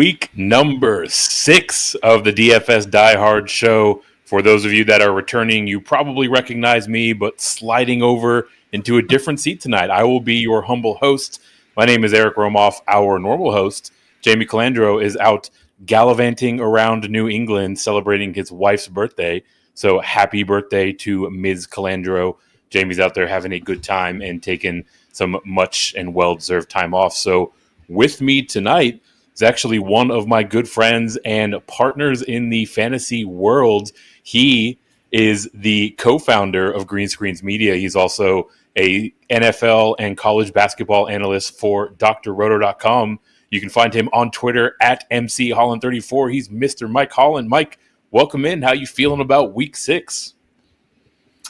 Week number 6 of the DFS Diehards show. For those of you that are returning, you probably recognize me, but sliding over into a different seat tonight. I will be your humble host. My name is Eric Romoff. Our normal host, Jamie Calandro, is out gallivanting around New England celebrating his wife's birthday. So happy birthday to Ms. Calandro. Jamie's out there having a good time and taking some much and well-deserved time off. So with me tonight is actually one of my good friends and partners in the fantasy world. He is the co-founder of Green Screens Media. He's also a NFL and college basketball analyst for drroto.com. You can find him on Twitter at MCHolland34. He's Mr. Mike Holland. Mike, welcome in. How you feeling about week 6?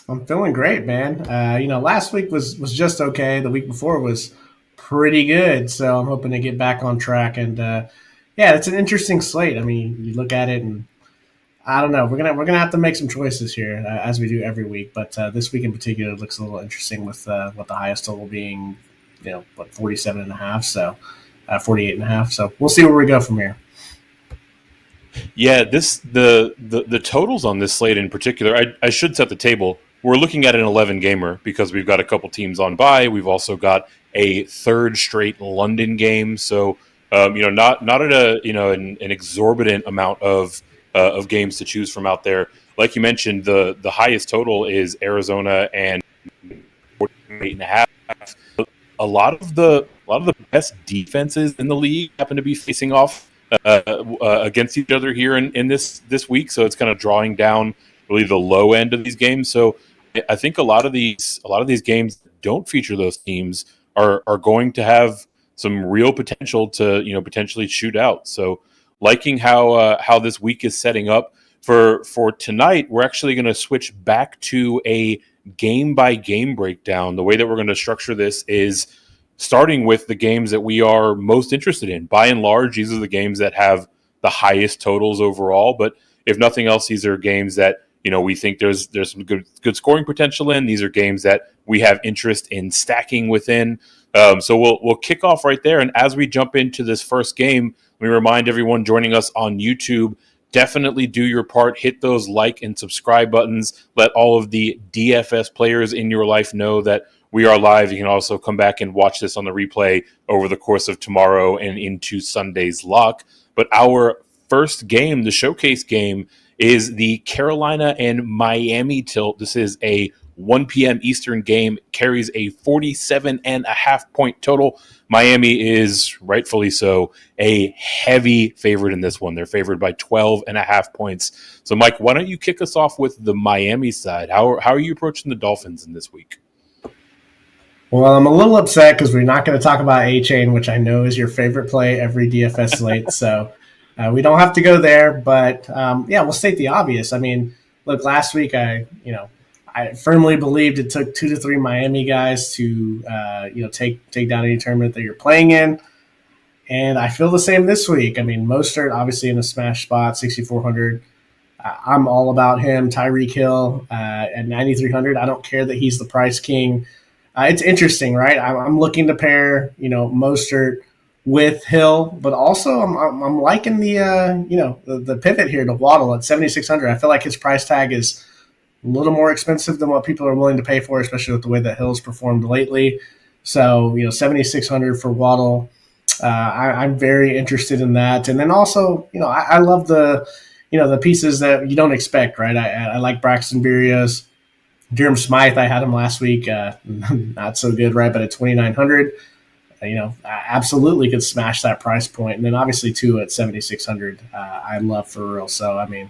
I'm feeling great, man. Last week was just okay. The week before was pretty good. So I'm hoping to get back on track. And it's an interesting slate. I mean, you look at it and I don't know. We're gonna have to make some choices here as we do every week. But this week in particular looks a little interesting with what the highest total being, 47.5. So 48.5. So we'll see where we go from here. Yeah, the totals on this slate in particular, I should set the table. We're looking at an 11 gamer because we've got a couple teams on bye. We've also got a third straight London game. So, not at an exorbitant amount of games to choose from out there. Like you mentioned, the highest total is Arizona and 48.5. A lot of the best defenses in the league happen to be facing off against each other here in this week. So it's kind of drawing down really the low end of these games. So I think a lot of these games that don't feature those teams are going to have some real potential to potentially shoot out. So liking how this week is setting up for tonight, we're actually going to switch back to a game by game breakdown. The way that we're going to structure this is starting with the games that we are most interested in. By and large, these are the games that have the highest totals overall. But if nothing else, these are games that we think there's some good scoring potential in. These are games that we have interest in stacking within. So we'll kick off right there. And as we jump into this first game, we remind everyone joining us on YouTube, definitely do your part. Hit those like and subscribe buttons. Let all of the DFS players in your life know that we are live. You can also come back and watch this on the replay over the course of tomorrow and into Sunday's lock. But our first game, the showcase game, is the Carolina and Miami tilt. This is a 1 p.m. Eastern game, carries a 47.5 point total. Miami is, rightfully so, a heavy favorite in this one. They're favored by 12.5 points. So, Mike, why don't you kick us off with the Miami side? How are you approaching the Dolphins in this week? Well, I'm a little upset because we're not going to talk about A-Chain, which I know is your favorite play every DFS slate. So we don't have to go there. But, we'll state the obvious. I mean, look, last week I firmly believed it took 2 to 3 Miami guys to, take down any tournament that you're playing in. And I feel the same this week. I mean, Mostert obviously in a smash spot, 6,400. I'm all about him. Tyreek Hill at 9,300. I don't care that he's the price king. It's interesting, right? I'm looking to pair, Mostert with Hill, but also I'm liking the pivot here to Waddle at 7,600. I feel like his price tag is a little more expensive than what people are willing to pay for, especially with the way that Hill's performed lately. So 7,600 for Waddle. I'm very interested in that, and then also I love the pieces that you don't expect, right? I like Braxton Berrios. Durham Smythe, I had him last week. Not so good, right? But at 2,900, I absolutely could smash that price point. And then obviously, too, at 7,600, I love for real. So, I mean,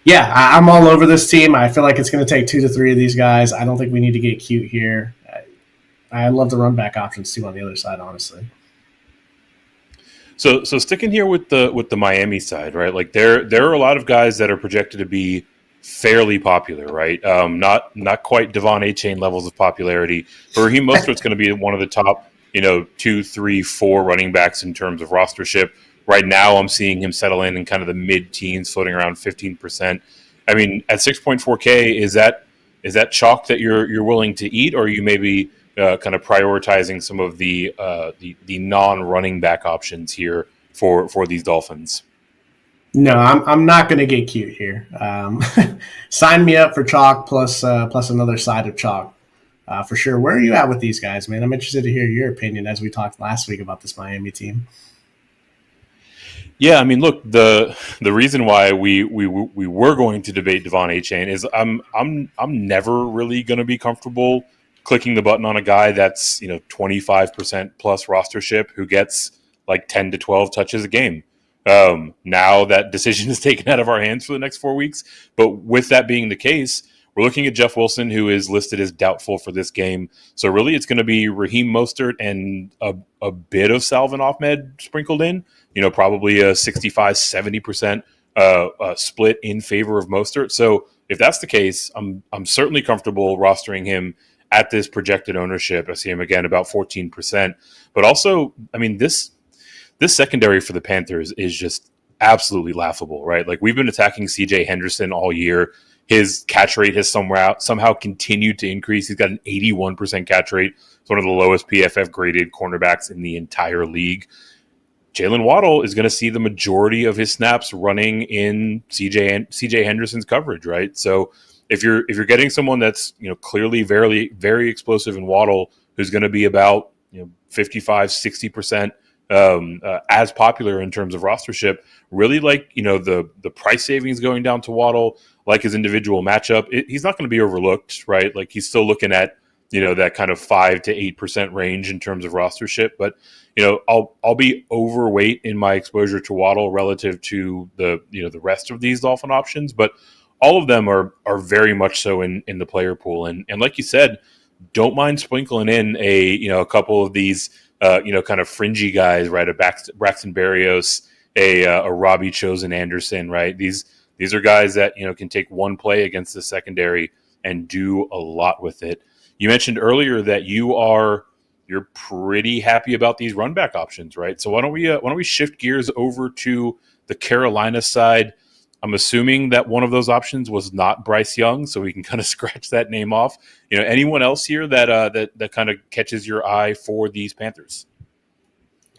I'm all over this team. I feel like it's going to take 2 to 3 of these guys. I don't think we need to get cute here. I love the run back options, too, on the other side, honestly. So sticking here with the Miami side, right? Like there are a lot of guys that are projected to be fairly popular, right? Not quite Devon A-Chain levels of popularity. For Raheem Mostert's going to be one of the top, 2, 3, 4 running backs in terms of rostership. Right now, I'm seeing him settle in kind of the mid-teens, floating around 15%. I mean, at 6.4K, is that chalk that you're willing to eat, or are you maybe kind of prioritizing some of the non-running back options here for these Dolphins. No, I'm not going to get cute here. Sign me up for chalk plus another side of chalk for sure. Where are you at with these guys, man? I'm interested to hear your opinion as we talked last week about this Miami team. Yeah, I mean, look, the reason why we were going to debate Devon Achane is I'm never really going to be comfortable clicking the button on a guy that's 25% plus rostership who gets like 10 to 12 touches a game. Now that decision is taken out of our hands for the next 4 weeks. But with that being the case, we're looking at Jeff Wilson, who is listed as doubtful for this game. So really, it's going to be Raheem Mostert and a bit of Salvin Ahmed sprinkled in. Probably a 65-70% split in favor of Mostert. So if that's the case, I'm certainly comfortable rostering him at this projected ownership. I see him again about 14%. But also, I mean, this secondary for the Panthers is just absolutely laughable, right? Like, we've been attacking CJ Henderson all year. His catch rate has somehow continued to increase. He's got an 81% catch rate. It's one of the lowest PFF graded cornerbacks in the entire league. Jalen Waddle is going to see the majority of his snaps running in CJ Henderson's coverage, right? So if you're getting someone that's clearly very very explosive in Waddle, who's going to be about 55-60% as popular in terms of rostership, really like the price savings going down to Waddle, like his individual matchup, he's not going to be overlooked, right? Like, he's still looking at that kind of 5 to 8% range in terms of rostership, but I'll be overweight in my exposure to Waddle relative to the rest of these Dolphin options, but all of them are very much so in the player pool, and like you said, don't mind sprinkling in a couple of these kind of fringy guys, right? A Braxton Berrios, a Robbie Chosen Anderson, right? These are guys that can take one play against the secondary and do a lot with it. You mentioned earlier that you're pretty happy about these run back options, right? So why don't we shift gears over to the Carolina side? I'm assuming that one of those options was not Bryce Young, so we can kind of scratch that name off. Anyone else here that kind of catches your eye for these Panthers?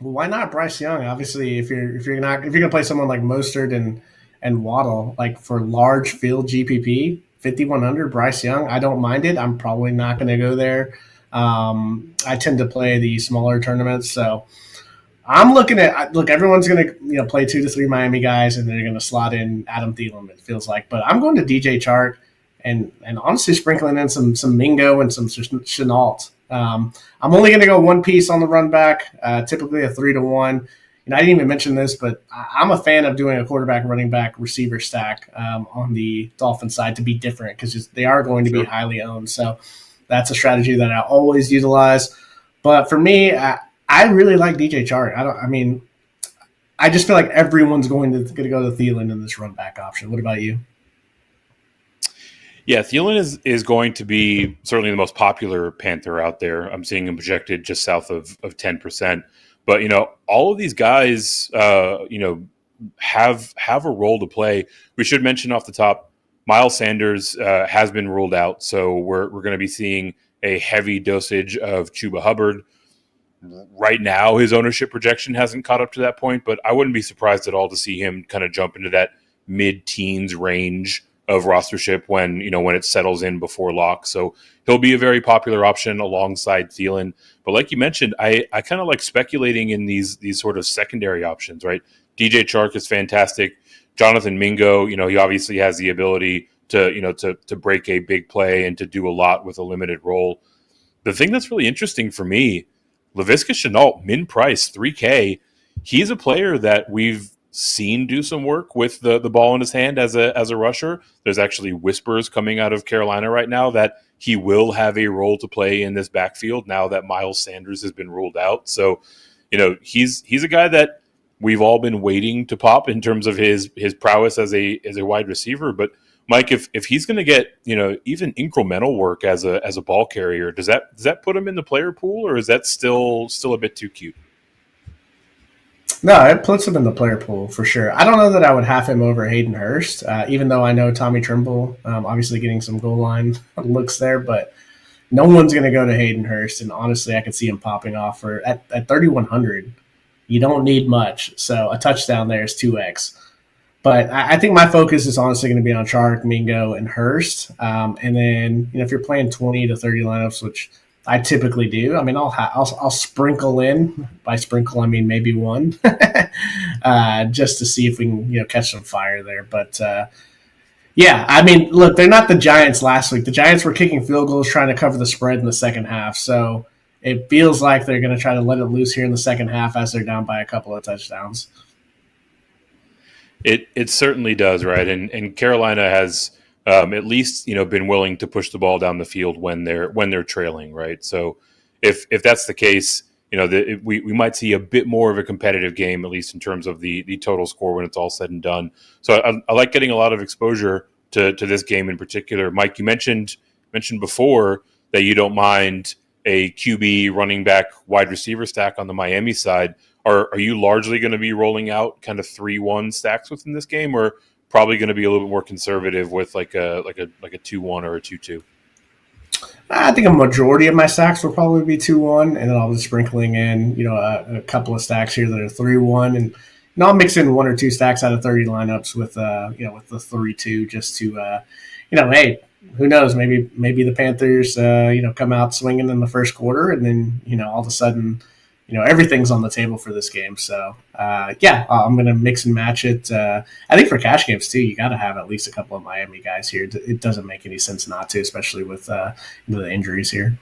Well, why not Bryce Young? Obviously, if you're gonna play someone like Mostert and Waddle, like for large field GPP, 5,100 Bryce Young, I don't mind it. I'm probably not going to go there. I tend to play the smaller tournaments, so I'm looking at everyone's going to play 2 to 3 Miami guys, and they're going to slot in Adam Thielen, it feels like. But I'm going to DJ Chark and honestly sprinkling in some Mingo and some Chenault. I'm only going to go one piece on the run back, typically a 3-to-1. And I didn't even mention this, but I'm a fan of doing a quarterback, running back, receiver stack on the Dolphin side to be different because they are going to be highly owned. So that's a strategy that I always utilize. But for me, I really like DJ Chark. I just feel like everyone's going to go to Thielen in this run back option. What about you? Yeah, Thielen is going to be certainly the most popular Panther out there. I'm seeing him projected just south of 10%. But all of these guys, have a role to play. We should mention off the top, Miles Sanders has been ruled out, so we're going to be seeing a heavy dosage of Chuba Hubbard. Right now, his ownership projection hasn't caught up to that point, but I wouldn't be surprised at all to see him kind of jump into that mid-teens range of rostership when it settles in before lock. So he'll be a very popular option alongside Thielen. But like you mentioned, I kind of like speculating in these sort of secondary options, right? DJ Chark is fantastic. Jonathan Mingo, he obviously has the ability to break a big play and to do a lot with a limited role. The thing that's really interesting for me, Laviska Shenault, min price, 3K. He's a player that we've seen do some work with the ball in his hand as a rusher. There's actually whispers coming out of Carolina right now that he will have a role to play in this backfield now that Miles Sanders has been ruled out. So, he's a guy that we've all been waiting to pop in terms of his prowess as a wide receiver. But Mike, if he's going to get even incremental work as a ball carrier, does that put him in the player pool, or is that still a bit too cute? No, it puts him in the player pool for sure. I don't know that I would have him over Hayden Hurst, even though I know Tommy Trimble obviously getting some goal line looks there, but no one's going to go to Hayden Hurst. And honestly, I could see him popping off at 3,100. You don't need much. So a touchdown there is 2x. But I think my focus is honestly going to be on Chark, Mingo, and Hurst. And then if you're playing 20 to 30 lineups, which I typically do, I mean I'll sprinkle in. By sprinkle I mean maybe one, just to see if we can catch some fire there. But yeah, I mean look, they're not the Giants last week. The Giants were kicking field goals trying to cover the spread in the second half. So it feels like they're going to try to let it loose here in the second half as they're down by a couple of touchdowns. It certainly does, right? And Carolina has at least been willing to push the ball down the field when they're trailing, right? So if that's the case, we might see a bit more of a competitive game, at least in terms of the total score when it's all said and done. So I like getting a lot of exposure to this game in particular. Mike, you mentioned before that you don't mind a QB, running back, wide receiver stack on the Miami side. Are you largely going to be rolling out kind of 3-1 stacks within this game, or probably going to be a little bit more conservative with like a 2-1 or a 2-2? I think a majority of my stacks will probably be 2-1, and then I'll be sprinkling in a couple of stacks here that are 3-1, and I'll mix in 1 or 2 stacks out of 30 lineups with with the 3-2 just to hey, who knows, maybe the Panthers come out swinging in the first quarter, and then all of a sudden everything's on the table for this game. So, yeah, I'm going to mix and match it. I think for cash games, too, you got to have at least a couple of Miami guys here. It doesn't make any sense not to, especially with the injuries here.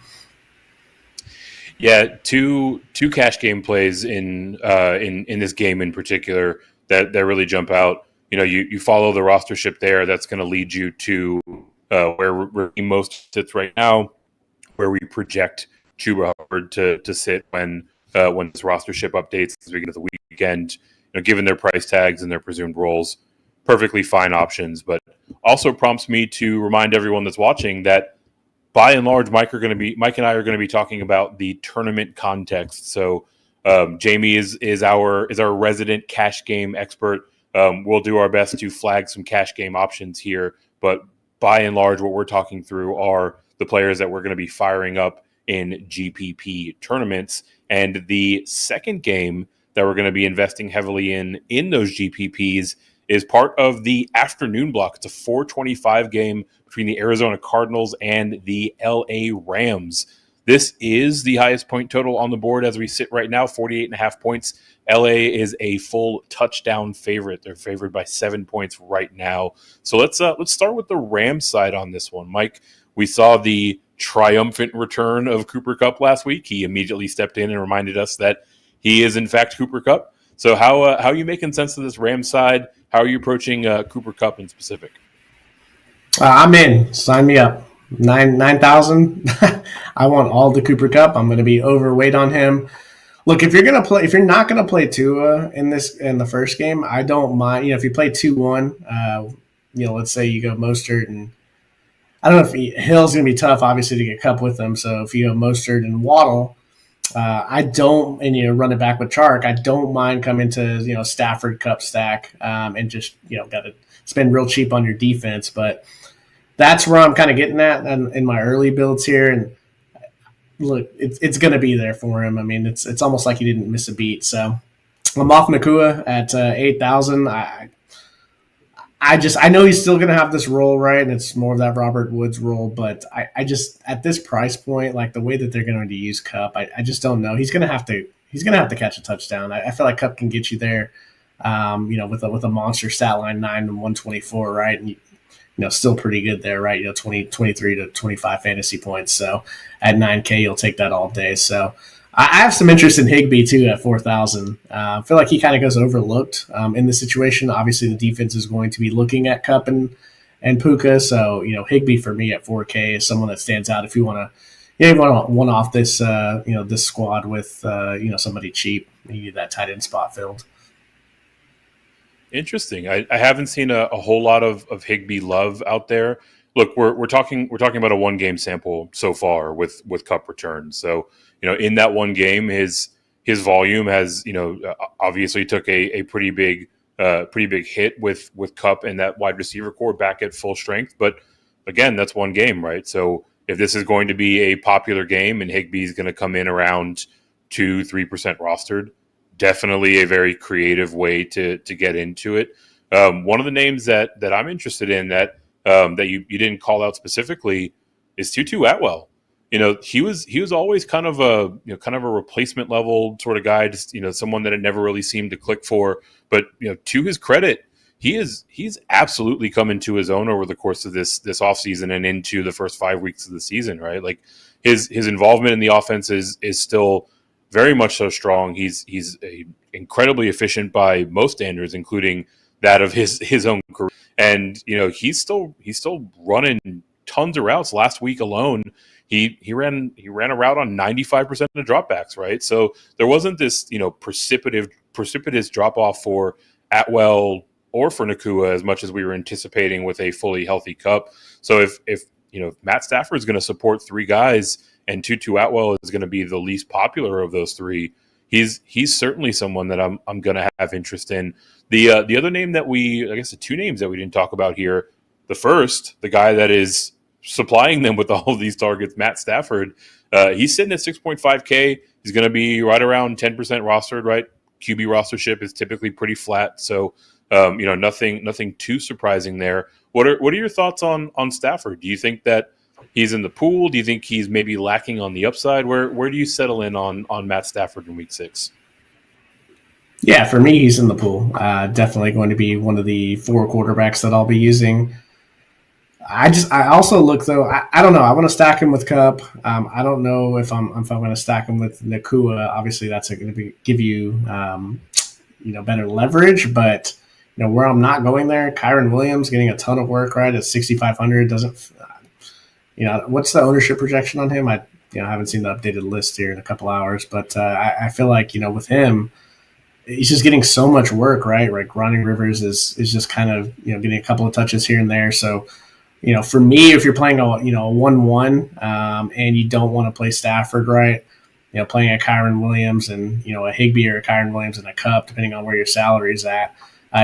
Yeah, two cash game plays in this game in particular that really jump out. You follow the rostership there. That's going to lead you to where Raheem most sits right now, where we project Chuba Hubbard to sit when this rostership updates at the beginning of the weekend. Given their price tags and their presumed roles, perfectly fine options. But also prompts me to remind everyone that's watching that by and large, Mike and I are going to be talking about the tournament context. So Jamie is our resident cash game expert. We'll do our best to flag some cash game options here, but by and large, what we're talking through are the players that we're going to be firing up in GPP tournaments. And the second game that we're going to be investing heavily in those GPPs is part of the afternoon block. It's a 4:25 game between the Arizona Cardinals and the LA Rams. This is the highest point total on the board as we sit right now, 48.5 points. LA is a full touchdown favorite. They're favored by 7 points right now. So let's start with the Rams side on this one. Mike, we saw the triumphant return of Cooper Kupp last week. He immediately stepped in and reminded us that he is in fact Cooper Kupp. So how are you making sense of this Rams side? How are you approaching Cooper Kupp in specific? I'm in. Sign me up. 9,000. I want all the Cooper Kupp. I'm going to be overweight on him. Look, if you're not going to play Tua in the first game, I don't mind. If you play 2-1, let's say you go Mostert, and I don't know if Hill's going to be tough, obviously, to get Kupp with them. So if you go Mostert and Waddle, and run it back with Chark, I don't mind coming to Stafford Kupp stack and just got to spend real cheap on your defense, but that's where I'm kind of getting at in my early builds here. And look, it's going to be there for him. I mean, it's almost like he didn't miss a beat. So I'm off Nakua at 8,000. I know he's still going to have this role, right? And it's more of that Robert Woods role. But I just, at this price point, like the way that they're going to use Kupp, I just don't know. He's going to have to catch a touchdown. I feel like Kupp can get you there, with a monster stat line, 9 and 124, right? And still pretty good there, right? 23 to 25 fantasy points. So at 9K, you'll take that all day. So I have some interest in Higbee too at 4,000. I feel like he kind of goes overlooked in this situation. Obviously, the defense is going to be looking at Kupp and Puka. So Higbee for me at 4K is someone that stands out if you want to one off this this squad with somebody cheap. You need that tight end spot filled. Interesting. I haven't seen a whole lot of Higbee love out there. Look, we're talking about a 1 game sample so far with Kupp return. So in that 1 game, his volume has obviously took a pretty big hit with Kupp and that wide receiver core back at full strength. But again, that's 1 game, right? So if this is going to be a popular game and Higbee is going to come in around 2-3% rostered, definitely a very creative way to get into it. One of the names that I'm interested in that you didn't call out specifically is Tutu Atwell. He was always kind of a replacement level sort of guy, just someone that it never really seemed to click for. But to his credit, he's absolutely come into his own over the course of this offseason and into the first 5 weeks of the season, right? Like his involvement in the offense is still very much so strong. He's incredibly efficient by most standards, including that of his own career. And he's still running tons of routes. Last week alone, he ran a route on 95% of dropbacks, right? So there wasn't this precipitous drop off for Atwell or for Nakua as much as we were anticipating with a fully healthy Cup. So if Matt Stafford is going to support three guys and Tutu Atwell is going to be the least popular of those three, he's certainly someone that I'm going to have interest in. The other name the two names that we didn't talk about here. The first, the guy that is supplying them with all of these targets, Matt Stafford, he's sitting at 6.5K. He's going to be right around 10% rostered, right? QB rostership is typically pretty flat, so nothing too surprising there. What are your thoughts on Stafford? Do you think that he's in the pool? Do you think he's maybe lacking on the upside? Where do you settle in on Matt Stafford in Week 6? Yeah, for me, he's in the pool. Definitely going to be one of the 4 quarterbacks that I'll be using. I also look though. I don't know. I want to stack him with Cup. I don't know if I'm going to stack him with Nakua. Obviously, that's going to give you better leverage. But where I'm not going there, Kyron Williams getting a ton of work right at 6,500 doesn't. What's the ownership projection on him? I haven't seen the updated list here in a couple hours, but I feel like with him, he's just getting so much work, right? Like Ronnie Rivers is just kind of getting a couple of touches here and there. So for me, if you're playing a 1-1 and you don't want to play Stafford, right? Playing a Kyron Williams and a Higbee or a Kyron Williams and a Cup, depending on where your salary is at,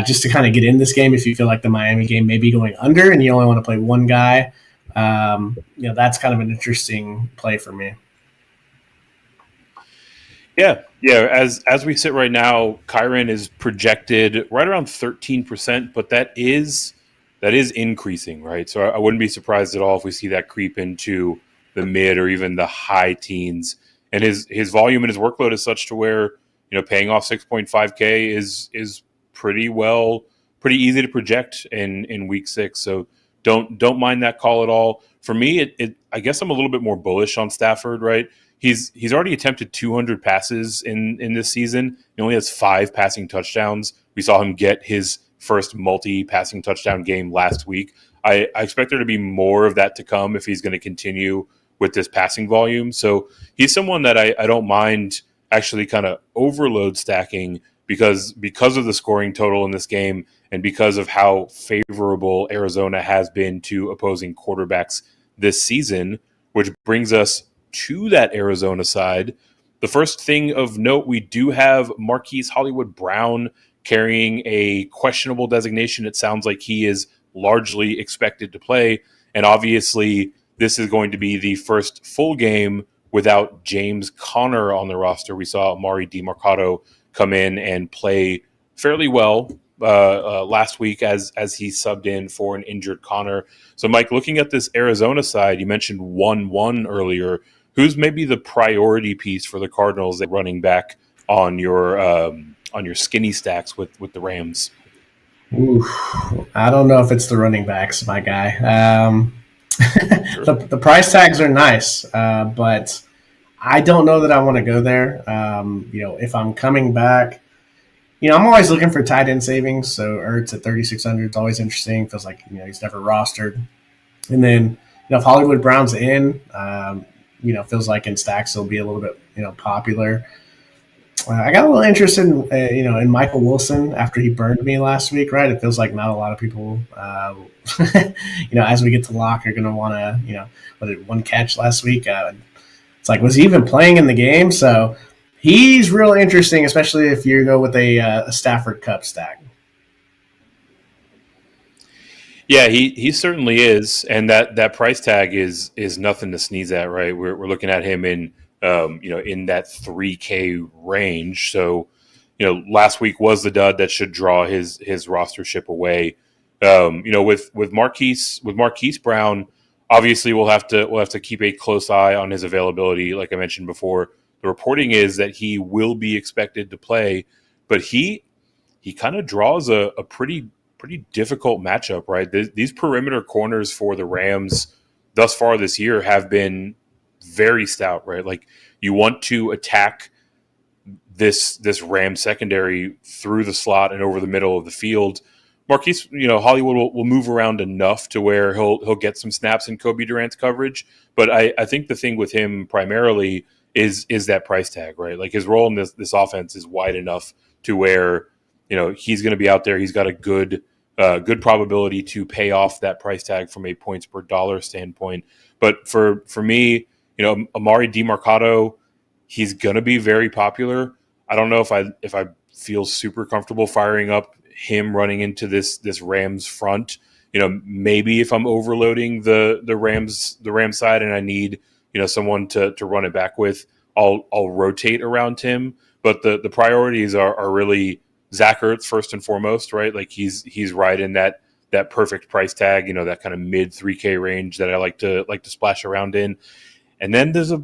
just to kind of get in this game. If you feel like the Miami game may be going under and you only want to play one guy, that's kind of an interesting play for me. Yeah. As we sit right now, Kyron is projected right around 13%, but that is increasing, right? So I wouldn't be surprised at all if we see that creep into the mid or even the high teens. And his volume and his workload is such to where paying off 6.5K is pretty easy to project in Week 6. So don't mind that call at all. For me, I guess I'm a little bit more bullish on Stafford, right? He's already attempted 200 passes in this season. He only has 5 passing touchdowns. We saw him get his first multi-passing touchdown game last week. I expect there to be more of that to come if he's going to continue with this passing volume. So he's someone that I don't mind actually kind of overload stacking because of the scoring total in this game and because of how favorable Arizona has been to opposing quarterbacks this season, which brings us to that Arizona side. The first thing of note, we do have Marquise Hollywood Brown carrying a questionable designation. It sounds like he is largely expected to play. And obviously, this is going to be the first full game without James Conner on the roster. We saw Amari DiMercato come in and play fairly well last week as he subbed in for an injured Conner. So, Mike, looking at this Arizona side, you mentioned 1-1 earlier. Who's maybe the priority piece for the Cardinals at running back on your skinny stacks with the Rams? Ooh, I don't know if it's the running backs, my guy. Sure. The price tags are nice, but I don't know that I want to go there. If I'm coming back, I'm always looking for tight end savings. So Ertz at 3,600 is always interesting. Feels like he's never rostered. And then if Hollywood Brown's in, feels like in stacks he'll be a little bit as I got a little interested in, in Michael Wilson after he burned me last week, right? It feels like not a lot of people, as we get to lock, are going to want to, one catch last week. It's like, was he even playing in the game? So he's real interesting, especially if you go with a Stafford Cup stack. Yeah, he certainly is, and that price tag is nothing to sneeze at, right? We're looking at him in in that $3K range. So last week was the dud that should draw his rostership away. With Marquise Brown, obviously we'll have to keep a close eye on his availability. Like I mentioned before, the reporting is that he will be expected to play, but he kind of draws a pretty difficult matchup, right? These perimeter corners for the Rams thus far this year have been very stout, right? Like, you want to attack this Rams secondary through the slot and over the middle of the field. Marquise, Hollywood will move around enough to where he'll get some snaps in Kobe Durant's coverage. But I think the thing with him primarily is that price tag, right? Like, his role in this offense is wide enough to where he's going to be out there. He's got a good probability to pay off that price tag from a points per dollar standpoint. But for me, Amari DiMercato, he's going to be very popular. I don't know if I feel super comfortable firing up him running into this Rams front. Maybe if I'm overloading the Rams side and I need someone to run it back with, I'll rotate around him. But the priorities are really Zach Ertz first and foremost, right? Like, he's right in that perfect price tag, that kind of mid 3K range that I like to splash around in. And then there's a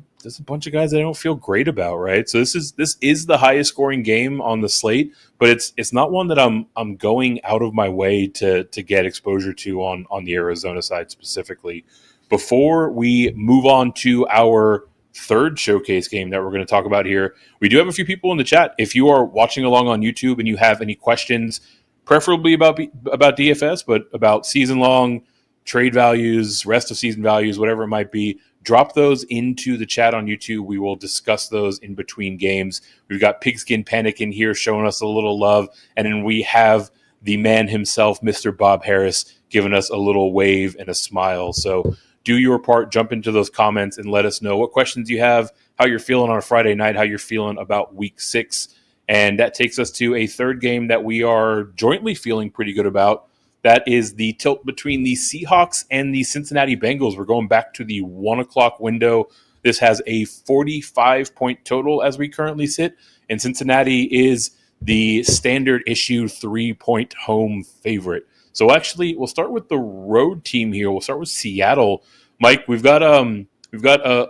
bunch of guys I don't feel great about, right? So this is the highest scoring game on the slate, but it's not one that I'm going out of my way to get exposure to on the Arizona side specifically. Before we move on to our third showcase game that we're going to talk about here, we do have a few people in the chat. If you are watching along on YouTube and you have any questions, preferably about DFS, but about season long trade values, rest of season values, whatever it might be, drop those into the chat on YouTube. We will discuss those in between games. We've got Pigskin Panic in here showing us a little love, and then we have the man himself, Mr. Bob Harris, giving us a little wave and a smile. So do your part, jump into those comments and let us know what questions you have, how you're feeling on a Friday night, how you're feeling about week 6. And that takes us to a third game that we are jointly feeling pretty good about. That is the tilt between the Seahawks and the Cincinnati Bengals. We're going back to the 1 o'clock window. This has a 45-point total as we currently sit, and Cincinnati is the standard issue 3-point home favorite. So actually, we'll start with the road team here. We'll start with Seattle. Mike, we've got a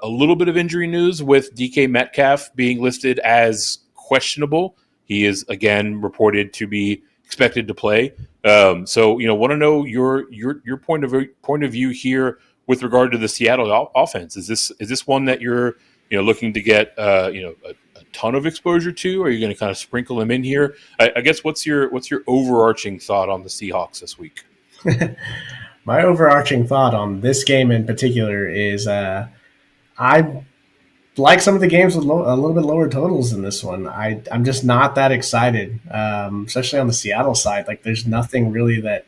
little bit of injury news with DK Metcalf being listed as questionable. He is again reported to be expected to play. So want to know your point of view here with regard to the Seattle offense. Is this one that you're looking to get a ton of exposure to? Or are you going to kind of sprinkle them in here? I guess what's your overarching thought on the Seahawks this week? My overarching thought on this game in particular is I like some of the games with a little bit lower totals than this one. I'm just not that excited, especially on the Seattle side. Like, there's nothing really that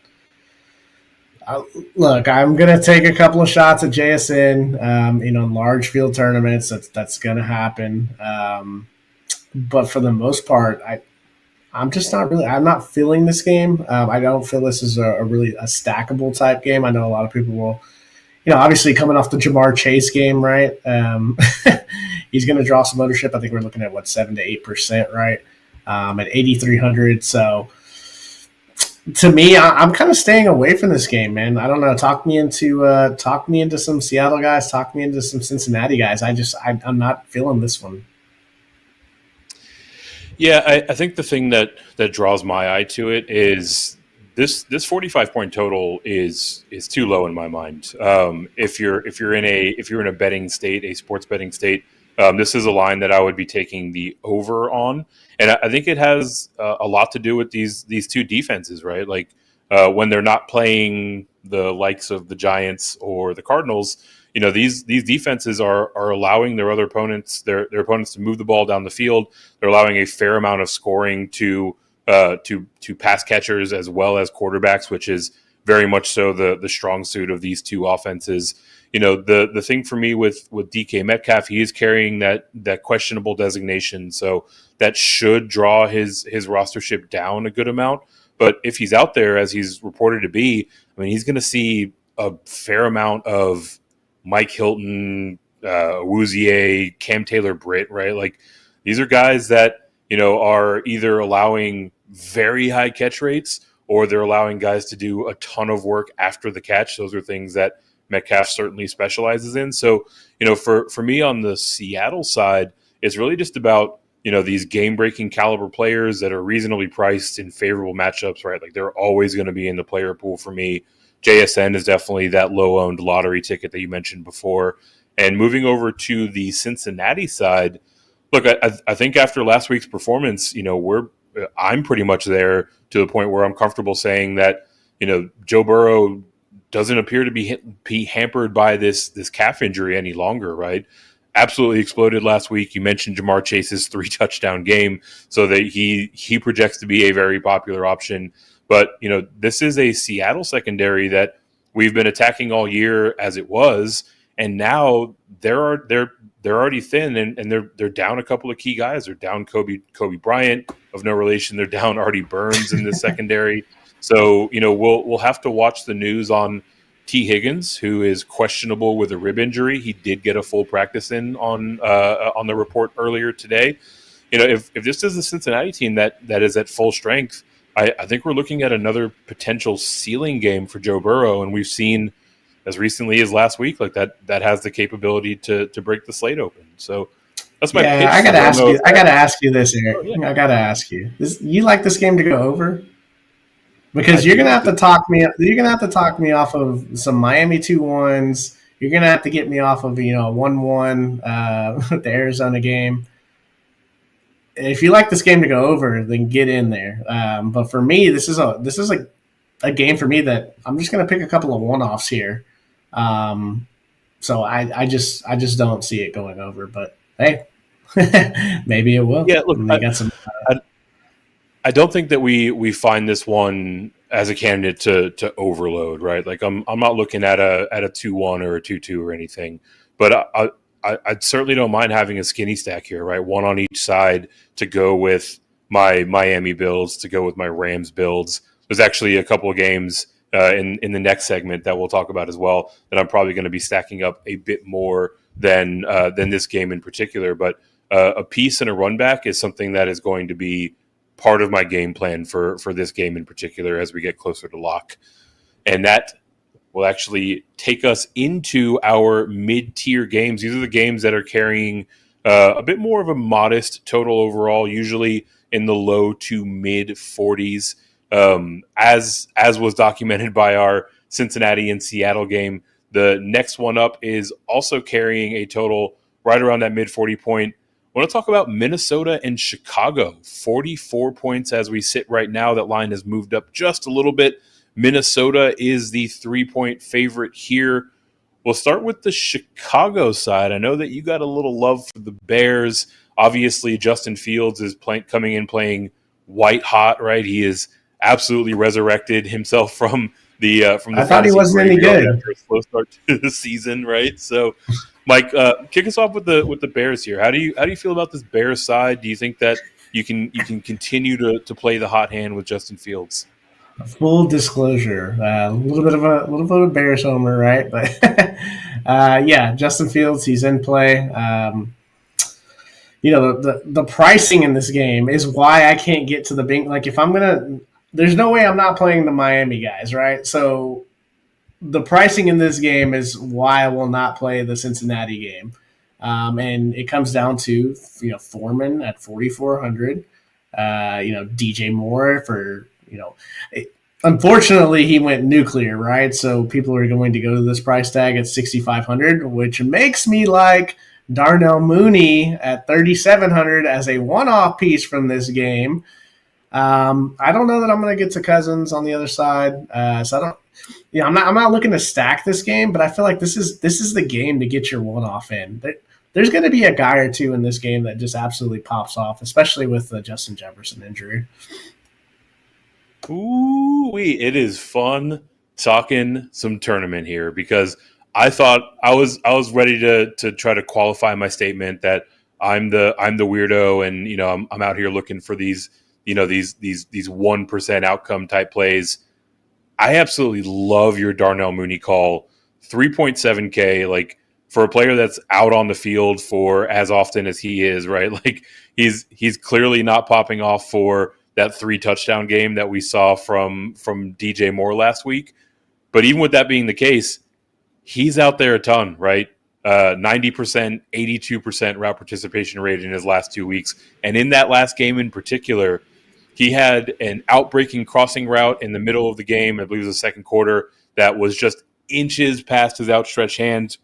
look, I'm going to take a couple of shots at JSN, in large field tournaments. That's going to happen. But for the most part, I'm not feeling this game. I don't feel this is a really a stackable type game. I know a lot of people will, obviously coming off the Jamar Chase game, right? He's going to draw some ownership. I think we're looking at 7 to 8%, right? At 8,300. So to me, I'm kind of staying away from this game, man. I don't know. Talk me into some Seattle guys. Talk me into some Cincinnati guys. I'm not feeling this one. Yeah, I think the thing that draws my eye to it is this 45-point total is too low in my mind. If you're in a betting state, a sports betting state, this is a line that I would be taking the over on, and I think it has a lot to do with these two defenses, right? Like when they're not playing the likes of the Giants or the Cardinals, these defenses are allowing their other opponents, their opponents, to move the ball down the field. They're allowing a fair amount of scoring to pass catchers as well as quarterbacks, which is very much so the strong suit of these two offenses. The thing for me with DK Metcalf, he is carrying that questionable designation, so that should draw his rostership down a good amount. But if he's out there as he's reported to be, I mean, he's going to see a fair amount of Mike Hilton, Awuzie, Cam Taylor-Britt, right? Like, these are guys that are either allowing very high catch rates or they're allowing guys to do a ton of work after the catch. Those are things that Metcalf certainly specializes in. So, for me on the Seattle side, it's really just about, these game-breaking caliber players that are reasonably priced in favorable matchups, right? Like they're always going to be in the player pool for me. JSN is definitely that low-owned lottery ticket that you mentioned before. And moving over to the Cincinnati side, look, I think after last week's performance, I'm pretty much there to the point where I'm comfortable saying that, Joe Burrow doesn't appear to be hampered by this calf injury any longer, right? Absolutely exploded last week. You mentioned Jamar Chase's 3-touchdown game, so that he projects to be a very popular option. But, this is a Seattle secondary that we've been attacking all year as it was, and now they're already thin, and they're down a couple of key guys. They're down Kobe Bryant, of no relation. They're down Artie Burns in the secondary. So, we'll have to watch the news on T. Higgins, who is questionable with a rib injury. He did get a full practice in on the report earlier today. If this is the Cincinnati team that is at full strength, I think we're looking at another potential ceiling game for Joe Burrow, and we've seen as recently as last week like that has the capability to break the slate open. So that's my pitch. I gotta ask you this, Eric. Oh, yeah. I gotta ask you this. You like this game to go over? Because you're gonna have to talk me. You're gonna have to talk me off of some Miami 2-1s. You're gonna have to get me off of 1-1 the Arizona game. If you like this game to go over, then get in there. But for me, this is a game for me that I'm just gonna pick a couple of one-offs here. So I just don't see it going over. But hey, maybe it will. Yeah, look, I don't think that we find this one as a candidate to overload, right? Like I'm not looking at a 2-1 or a 2-2 or anything, but I certainly don't mind having a skinny stack here, right? One on each side to go with my Miami builds, to go with my Rams builds. There's actually a couple of games in the next segment that we'll talk about as well that I'm probably going to be stacking up a bit more than this game in particular. But a piece and a run back is something that is going to be part of my game plan for this game in particular as we get closer to lock. And that will actually take us into our mid-tier games. These are the games that are carrying a bit more of a modest total overall, usually in the low to mid 40s. As was documented by our Cincinnati and Seattle game, the next one up is also carrying a total right around that mid 40 point. I want to talk about Minnesota and Chicago. 44 points as we sit right now. That line has moved up just a little bit. Minnesota is the 3-point favorite here. We'll start with the Chicago side. I know that you got a little love for the Bears. Obviously, Justin Fields is coming in playing white hot, right? He is absolutely resurrected himself from the I thought he wasn't any good after a slow start to the season, right? So, Mike, kick us off with the Bears here. How do you feel about this Bears side? Do you think that you can continue to play the hot hand with Justin Fields? Full disclosure, a little bit of a Bears homer, right? But yeah, Justin Fields, he's in play. The pricing in this game is why I can't get to the bank. Like if I'm gonna, there's no way I'm not playing the Miami guys, right? So the pricing in this game is why I will not play the Cincinnati game, and it comes down to Foreman at 4,400, DJ Moore for. Unfortunately, he went nuclear, right? So people are going to go to this price tag at 6,500, which makes me like Darnell Mooney at 3,700 as a one-off piece from this game. I don't know that I'm going to get to Cousins on the other side, so I don't. I'm not looking to stack this game, but I feel like this is the game to get your one-off in. There's going to be a guy or two in this game that just absolutely pops off, especially with the Justin Jefferson injury. Ooh, it is fun talking some tournament here because I thought I was ready to try to qualify my statement that I'm the weirdo and I'm out here looking for these 1% outcome type plays. I absolutely love your Darnell Mooney call. 3.7K, like for a player that's out on the field for as often as he is, right? Like he's clearly not popping off for that 3 touchdown game that we saw from DJ Moore last week. But even with that being the case, he's out there a ton, right? 90%, 82% route participation rate in his last 2 weeks. And in that last game in particular, he had an outbreaking crossing route in the middle of the game, I believe it was the second quarter, that was just inches past his outstretched hand.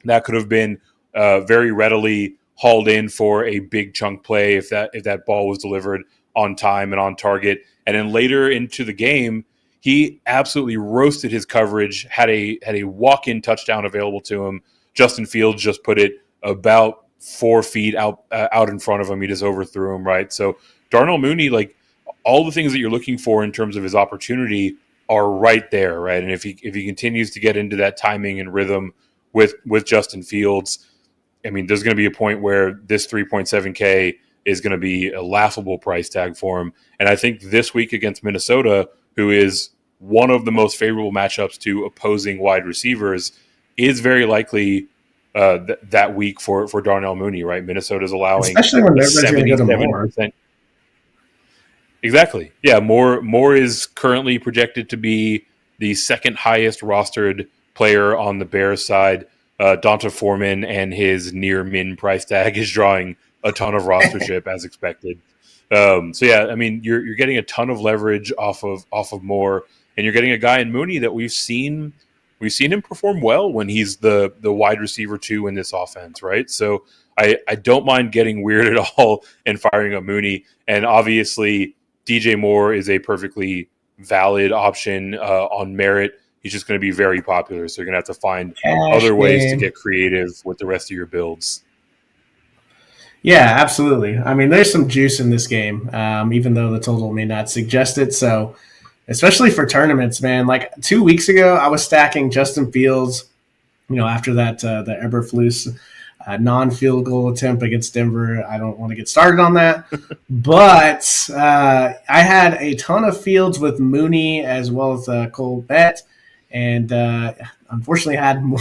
That could have been very readily hauled in for a big chunk play if that ball was delivered on time and on target. And then later into the game, he absolutely roasted his coverage, had a walk-in touchdown available to him. Justin Fields just put it about 4 feet out in front of him. He just overthrew him, right? So Darnell Mooney, like all the things that you're looking for in terms of his opportunity are right there, right? And if he continues to get into that timing and rhythm with Justin Fields, I mean, there's going to be a point where this 3.7K is going to be a laughable price tag for him. And I think this week against Minnesota, who is one of the most favorable matchups to opposing wide receivers, is very likely that week for Darnell Mooney, right? Minnesota's allowing especially when everybody's going to go to Moore. Exactly. Yeah, Moore is currently projected to be the second highest rostered player on the Bears side. Donta Foreman and his near min price tag is drawing a ton of rostership as expected. So yeah, I mean, you're getting a ton of leverage off of Moore, and you're getting a guy in Mooney that we've seen him perform well when he's the wide receiver 2 in this offense, right? So I don't mind getting weird at all and firing up Mooney, and obviously DJ Moore is a perfectly valid option on merit. He's just going to be very popular, so you're going to have to find other ways to get creative with the rest of your builds. Yeah, absolutely. I mean, there's some juice in this game, even though the total may not suggest it. So, especially for tournaments, man. Like 2 weeks ago, I was stacking Justin Fields. After that, the Eberflus non-field goal attempt against Denver. I don't want to get started on that, but I had a ton of Fields with Mooney as well as Cole Bett, and unfortunately had more,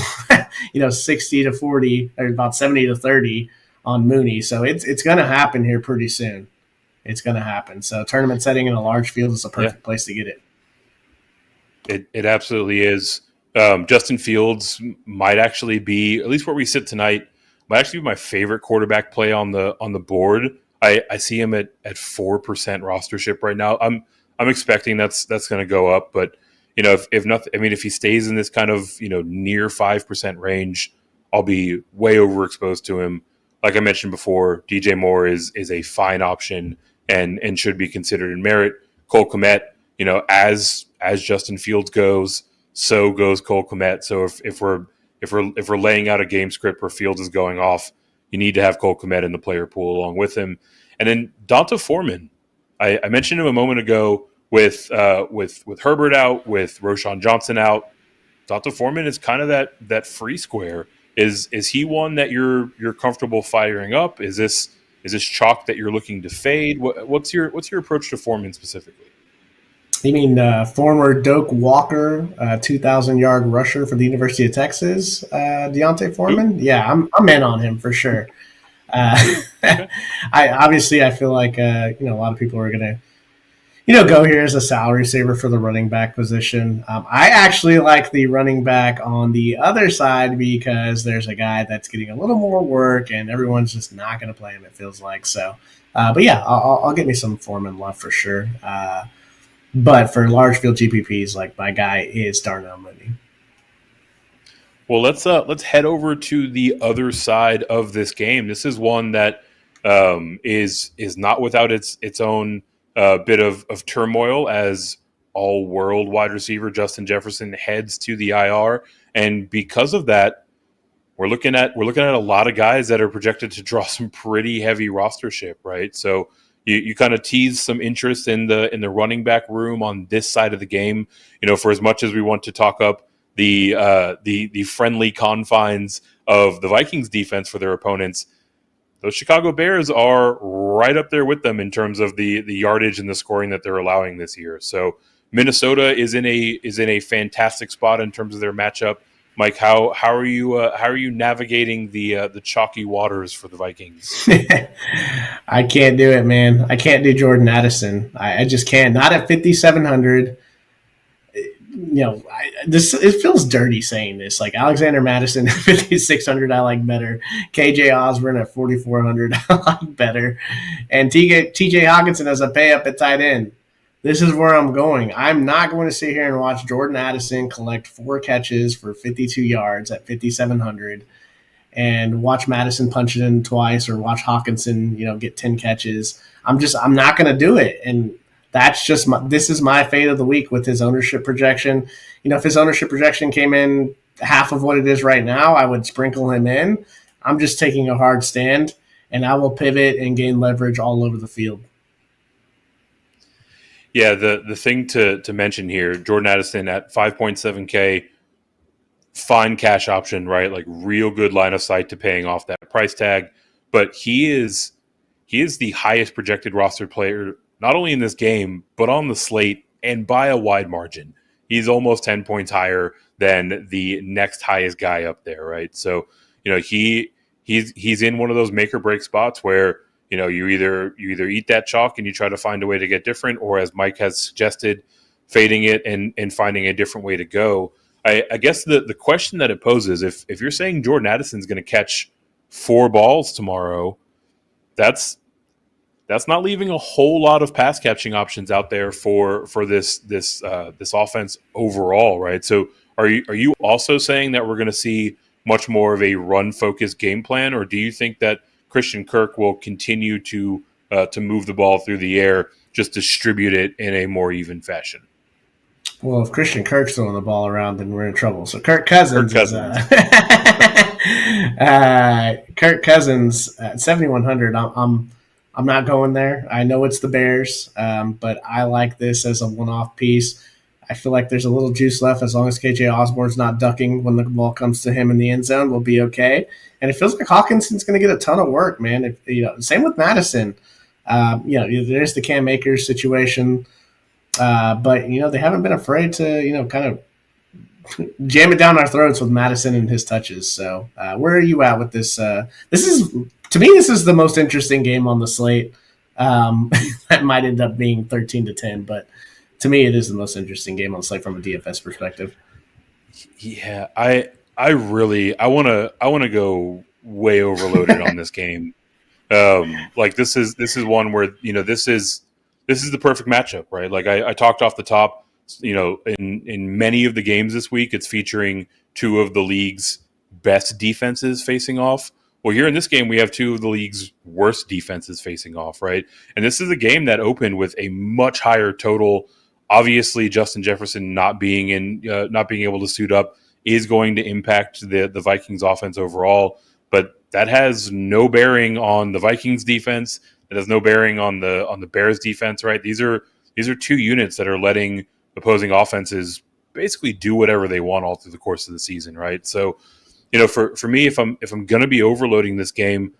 60 to 40 or about 70 to 30 on Mooney. So it's going to happen here pretty soon. It's going to happen. So tournament setting in a large field is a perfect place to get it. It absolutely is. Justin Fields might actually be, at least where we sit tonight, might actually be my favorite quarterback play on the board. I see him at 4% rostership right now. I'm expecting that's going to go up, but if nothing, I mean, if he stays in this kind of near 5% range, I'll be way overexposed to him. Like I mentioned before, DJ Moore is a fine option and should be considered in merit. Cole Kmet, as Justin Fields goes, so goes Cole Kmet. So if we're laying out a game script where Fields is going off, you need to have Cole Kmet in the player pool along with him. And then Donta Foreman, I mentioned him a moment ago with Herbert out, with Roschon Johnson out. Donta Foreman is kind of that free square. Is he one that you're comfortable firing up? Is this chalk that you're looking to fade? What's your approach to Foreman specifically? You mean former Doak Walker, 2,000-yard rusher for the University of Texas, Deontay Foreman? Ooh. Yeah, I'm in on him for sure. I feel like a lot of people are gonna go here as a salary saver for the running back position. I actually like the running back on the other side because there's a guy that's getting a little more work and everyone's just not going to play him, it feels like. So, but yeah, I'll get me some Foreman love for sure. But for large field GPPs, like my guy is Darnell Mooney. Well, let's head over to the other side of this game. This is one that is not without its own bit of turmoil as all-world wide receiver Justin Jefferson heads to the IR, and because of that, we're looking at a lot of guys that are projected to draw some pretty heavy rostership, right? So you kind of tease some interest in the running back room on this side of the game. For as much as we want to talk up the friendly confines of the Vikings defense for their opponents, those Chicago Bears are right up there with them in terms of the yardage and the scoring that they're allowing this year. So Minnesota is in a fantastic spot in terms of their matchup Mike, how are you navigating the chalky waters for the Vikings? I can't do it, man. I can't do Jordan Addison. I just can't. Not at 5,700. This it feels dirty saying this. Like Alexander Madison at 5,600, I like better. KJ Osborne at 4,400, I like better. And TJ Hawkinson as a pay up at tight end. This is where I'm going. I'm not going to sit here and watch Jordan Addison collect 4 catches for 52 yards at 5,700 and watch Madison punch it in twice or watch Hawkinson, get 10 catches. I'm not going to do it. And this is my fate of the week with his ownership projection. If his ownership projection came in half of what it is right now, I would sprinkle him in. I'm just taking a hard stand, and I will pivot and gain leverage all over the field. Yeah, the thing to mention here, Jordan Addison at 5.7K, fine cash option, right? Like real good line of sight to paying off that price tag. But he is the highest projected roster player, not only in this game, but on the slate and by a wide margin. He's almost 10 points higher than the next highest guy up there, right? So, he's in one of those make or break spots where, you either eat that chalk and you try to find a way to get different, or as Mike has suggested, fading it and finding a different way to go. I guess the question that it poses, if you're saying Jordan Addison's going to catch 4 balls tomorrow, that's not leaving a whole lot of pass catching options out there for this offense overall, right? So are you also saying that we're going to see much more of a run focused game plan, or do you think that Christian Kirk will continue to move the ball through the air, just distribute it in a more even fashion? Well, if Christian Kirk's throwing the ball around, then we're in trouble. So Kirk Cousins at 7,100. I'm not going there. I know it's the Bears, but I like this as a one-off piece. I feel like there's a little juice left as long as KJ Osborne's not ducking when the ball comes to him in the end zone. We'll be okay. And it feels like Hawkinson's going to get a ton of work, man. Same with Madison. There's the Cam Akers situation. But they haven't been afraid to kind of jam it down our throats with Madison and his touches. So where are you at with this? This is the most interesting game on the slate. That might end up being 13-10, but to me, it is the most interesting game on the slate from a DFS perspective. Yeah, I want to go way overloaded on this game. This is one where this is the perfect matchup, right? Like I talked off the top, in many of the games this week, it's featuring 2 of the league's best defenses facing off. Well, here in this game, we have 2 of the league's worst defenses facing off, right? And this is a game that opened with a much higher total. Obviously, Justin Jefferson not being able to suit up is going to impact the Vikings offense overall, but that has no bearing on the Vikings defense. It has no bearing on the Bears defense, right? These are 2 units that are letting opposing offenses basically do whatever they want all through the course of the season, right? So, for me, if I'm going to be overloading this game,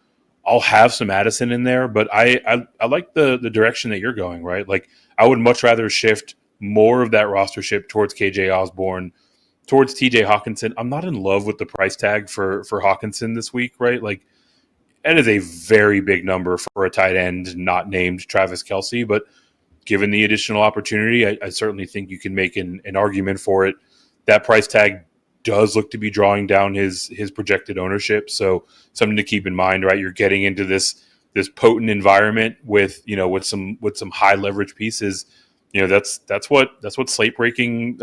I'll have some Addison in there, but I like the direction that you're going, right? Like I would much rather shift more of that rostership towards KJ Osborne, towards TJ Hawkinson. I'm not in love with the price tag for Hawkinson this week, right? Like that is a very big number for a tight end not named Travis Kelce, but given the additional opportunity, I certainly think you can make an argument for it. That price tag does look to be drawing down his projected ownership, so something to keep in mind, right? You're getting into this potent environment with some high leverage pieces. That's what slate breaking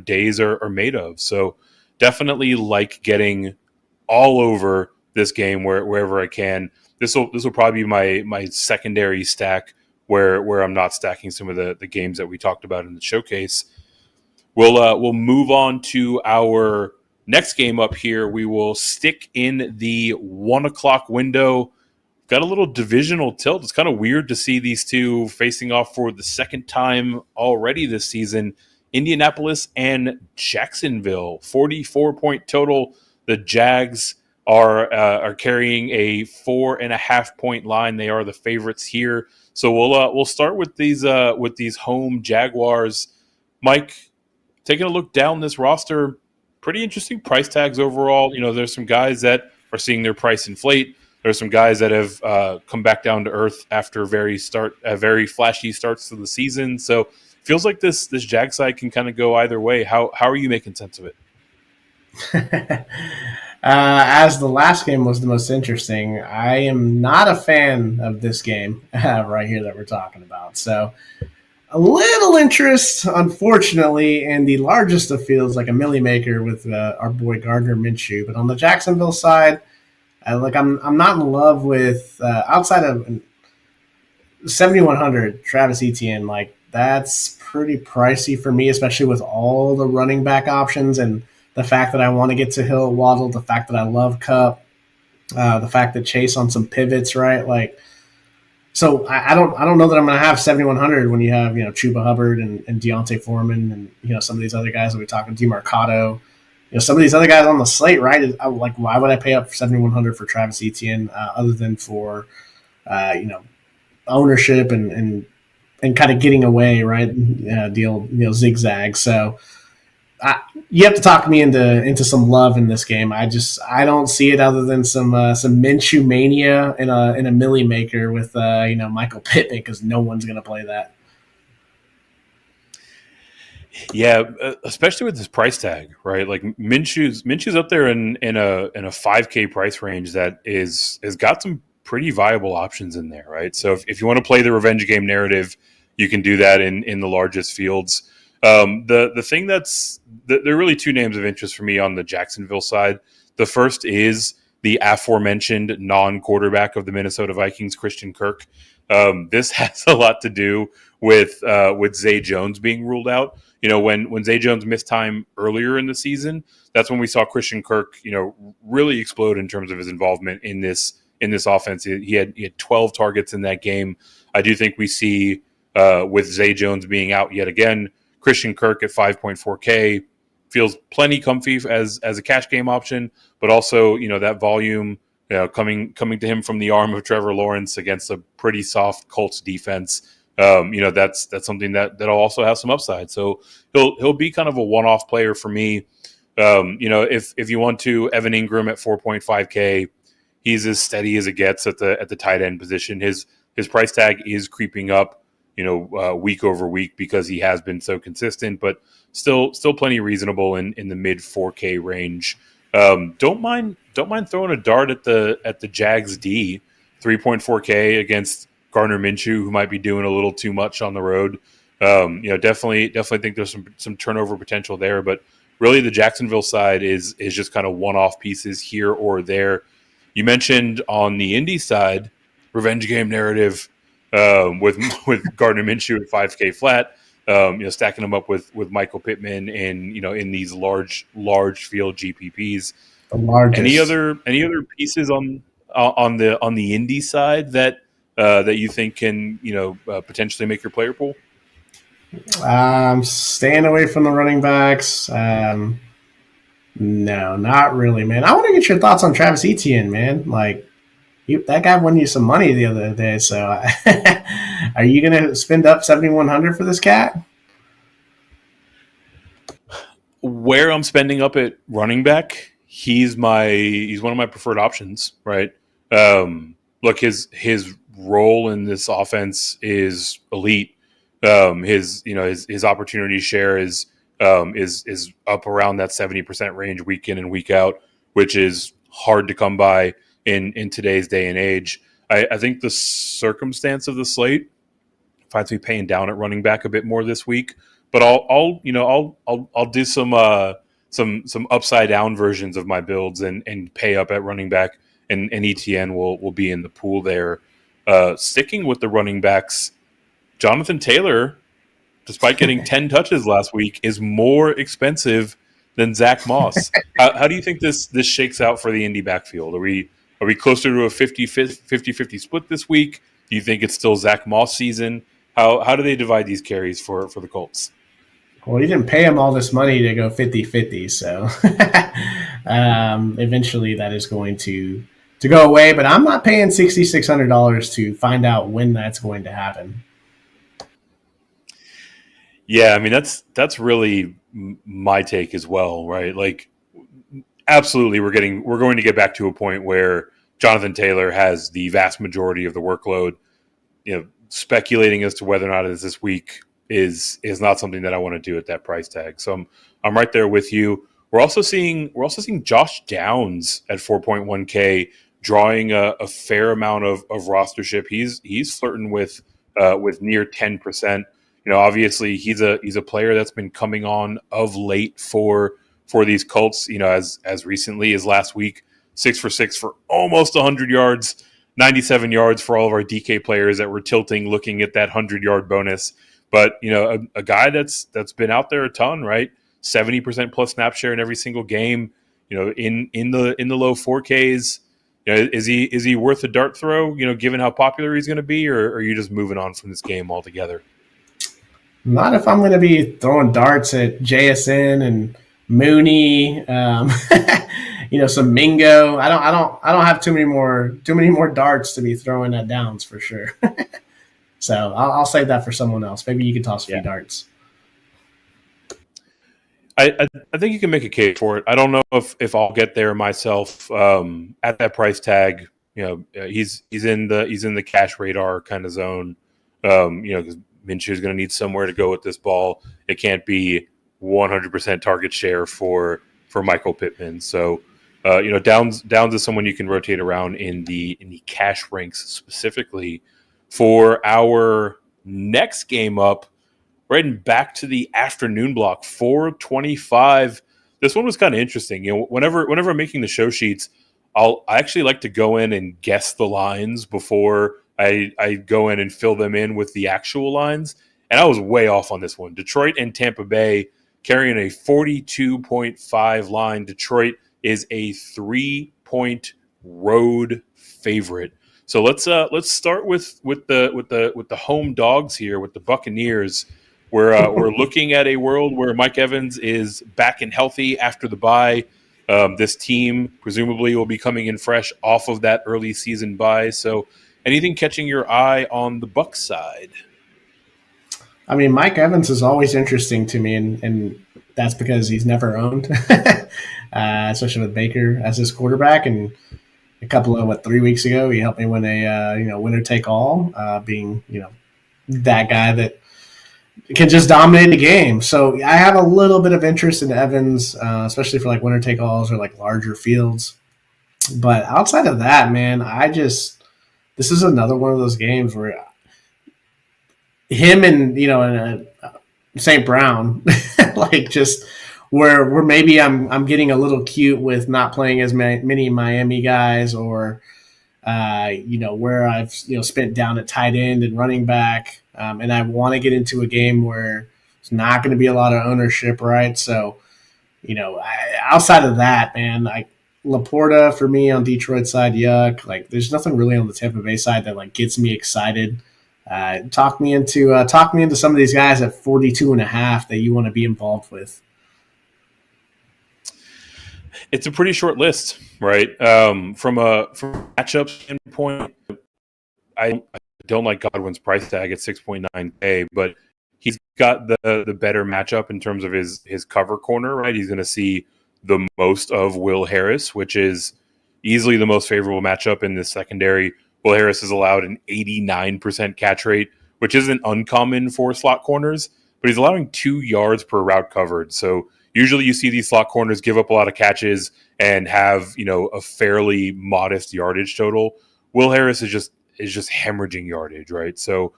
days are made of. So definitely like getting all over this game wherever I can. This will probably be my secondary stack where I'm not stacking some of the games that we talked about in the showcase. We'll move on to our next game up here. We will stick in the 1:00 window. Got a little divisional tilt. It's kind of weird to see these 2 facing off for the second time already this season. Indianapolis and Jacksonville, 44-point total. The Jags are carrying a 4.5-point line. They are the favorites here. So we'll start with these home Jaguars. Mike, taking a look down this roster, pretty interesting price tags overall. There's some guys that are seeing their price inflate. There's some guys that have come back down to earth after very flashy starts to the season. So feels like this Jag side can kind of go either way. How are you making sense of it? As the last game was the most interesting, I am not a fan of this game right here that we're talking about. So a little interest, unfortunately, in the largest of fields, like a milli maker with our boy Gardner Minshew. But on the Jacksonville side, I'm not in love with outside of 7,100 Travis Etienne. Like that's pretty pricey for me, especially with all the running back options and the fact that I want to get to Hill, Waddle, the fact that I love Cup, the fact that Chase on some pivots, right? Like, so I don't know that I'm going to have 7,100 when you have Chuba Hubbard and Deontay Foreman and some of these other guys that we talking DeMarcado. Some of these other guys on the slate, right? Like, why would I pay up 7,100 for Travis Etienne other than for ownership and kind of getting away, right? Deal zigzag. So you have to talk me into some love in this game. I don't see it other than some Minshew mania in a milli maker with Michael Pittman, because no one's going to play that. Yeah, especially with this price tag, right? Like Minshew's up there in a 5K price range that has got some pretty viable options in there, right? So if you want to play the revenge game narrative, you can do that in the largest fields. The thing there are really two names of interest for me on the Jacksonville side. The first is the aforementioned non-quarterback of the Minnesota Vikings, Christian Kirk. This has a lot to do with Zay Jones being ruled out. When Zay Jones missed time earlier in the season, that's when we saw Christian Kirk, really explode in terms of his involvement in this offense. He had 12 targets in that game. I do think we see with Zay Jones being out yet again, Christian Kirk at 5.4K feels plenty comfy as a cash game option, but also that volume coming to him from the arm of Trevor Lawrence against a pretty soft Colts defense. That's something that'll also have some upside. So he'll be kind of a one-off player for me. If you want to, Evan Ingram at 4.5K, he's as steady as it gets at the tight end position. His price tag is creeping up, week over week because he has been so consistent, but still plenty reasonable in the mid 4K range. Don't mind throwing a dart at the Jags D, 3.4K against Gardner Minshew, who might be doing a little too much on the road. Definitely think there's some turnover potential there, but really the Jacksonville side is just kind of one-off pieces here or there. You mentioned on the Indy side, revenge game narrative with Gardner Minshew at 5K flat, stacking them up with Michael Pittman and in these large field GPPs. The largest. Any other pieces on the Indy side that you think can potentially make your player pool? Staying away from the running backs. No, not really, man. I want to get your thoughts on Travis Etienne, man. Like, that guy won you some money the other day. So, are you going to spend up 7,100 for this cat? Where I'm spending up at running back, he's one of my preferred options, right? Look, his role in this offense is elite. His opportunity share is up around that 70% range week in and week out, which is hard to come by in today's day and age. I think the circumstance of the slate finds me paying down at running back a bit more this week, but I'll do some upside down versions of my builds and pay up at running back, and ETN will be in the pool there. Sticking with the running backs, Jonathan Taylor, despite getting 10 touches last week, is more expensive than Zach Moss. How do you think this shakes out for the Indy backfield? Are we closer to a 50-50 split this week? Do you think it's still Zach Moss season? How do they divide these carries for the Colts? Well, you didn't pay him all this money to go 50-50, so eventually that is going to go away. But I'm not paying $6,600 to find out when that's going to happen. Yeah, I mean that's really my take as well, right? Like, absolutely, we're going to get back to a point where Jonathan Taylor has the vast majority of the workload. Speculating as to whether or not it is this week is not something that I want to do at that price tag. So I'm right there with you. We're also seeing Josh Downs at 4.1K drawing a fair amount of rostership. He's flirting with near 10%. Obviously he's a player that's been coming on of late for these Colts. As recently as last week, 6 for 6 for almost 100 yards. 97 yards for all of our DK players that were tilting, looking at that 100-yard bonus. But a guy that's been out there a ton, right? 70% plus snap share in every single game. In the low 4Ks. Is he worth a dart throw? Given how popular he's going to be, or are you just moving on from this game altogether? Not if I'm going to be throwing darts at JSN and Mooney, some Mingo. I don't have too many more darts to be throwing at Downs for sure. So I'll save that for someone else. Maybe you can toss a few darts. I think you can make a case for it. I don't know if I'll get there myself at that price tag. He's in the cash radar kind of zone. Because Minshew is going to need somewhere to go with this ball. It can't be 100% target share for Michael Pittman. So Downs is someone you can rotate around in the cash ranks specifically. For our next game up, we're heading back to the afternoon block, 4:25. This one was kind of interesting. Whenever I'm making the show sheets, I actually like to go in and guess the lines before I go in and fill them in with the actual lines. And I was way off on this one. Detroit and Tampa Bay carrying a 42.5 line. Detroit is a 3-point road favorite. So let's start with the home dogs here, with the Buccaneers. We're looking at a world where Mike Evans is back and healthy after the bye. This team presumably will be coming in fresh off of that early season bye. So anything catching your eye on the Bucs side? I mean, Mike Evans is always interesting to me, and that's because he's never owned, especially with Baker as his quarterback. And a couple of 3 weeks ago, he helped me win a winner take all, being that guy that can just dominate the game. So I have a little bit of interest in Evans, especially for winner take alls or larger fields. But outside of that, man, this is another one of those games where him and St. Brown, just where maybe I'm getting a little cute with not playing as many Miami guys, or where I've spent down at tight end and running back, and I want to get into a game where it's not going to be a lot of ownership, right? So outside of that, man, Laporta for me on Detroit side, yuck. There's nothing really on the Tampa Bay side that gets me excited. Talk me into some of these guys at 42.5 that you want to be involved with. It's a pretty short list, right? From a matchup standpoint, I don't like Godwin's price tag at 6.9K, but he's got the better matchup in terms of his cover corner, right? He's going to see the most of Will Harris, which is easily the most favorable matchup in this secondary. Will Harris is allowed an 89% catch rate, which isn't uncommon for slot corners, but he's allowing 2 yards per route covered. So usually you see these slot corners give up a lot of catches and have, a fairly modest yardage total. Will Harris is just hemorrhaging yardage, right? So,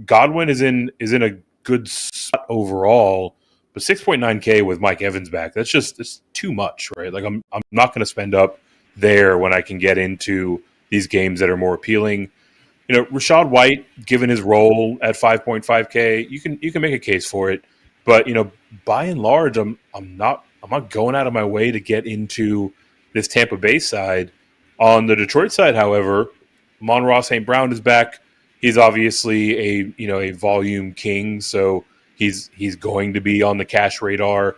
Godwin is in a good spot overall, but 6.9K with Mike Evans back, it's too much, right? I'm not going to spend up there when I can get into these games that are more appealing. Rachaad White, given his role at 5.5K, you can make a case for it. But by and large, I'm not going out of my way to get into this Tampa Bay side. On the Detroit side, however, Amon-Ra St. Brown is back. He's obviously a volume king, so he's going to be on the cash radar.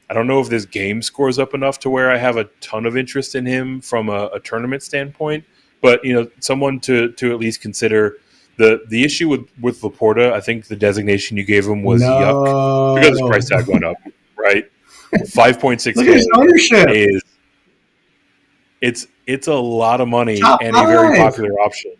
I don't know if this game scores up enough to where I have a ton of interest in him from a tournament standpoint, but someone to at least consider. The issue with Laporta, I think the designation you gave him was yuck because his price No. tag went up, right? Look at 5.6K his ownership. is it's a lot of money Top and a very 5. popular option.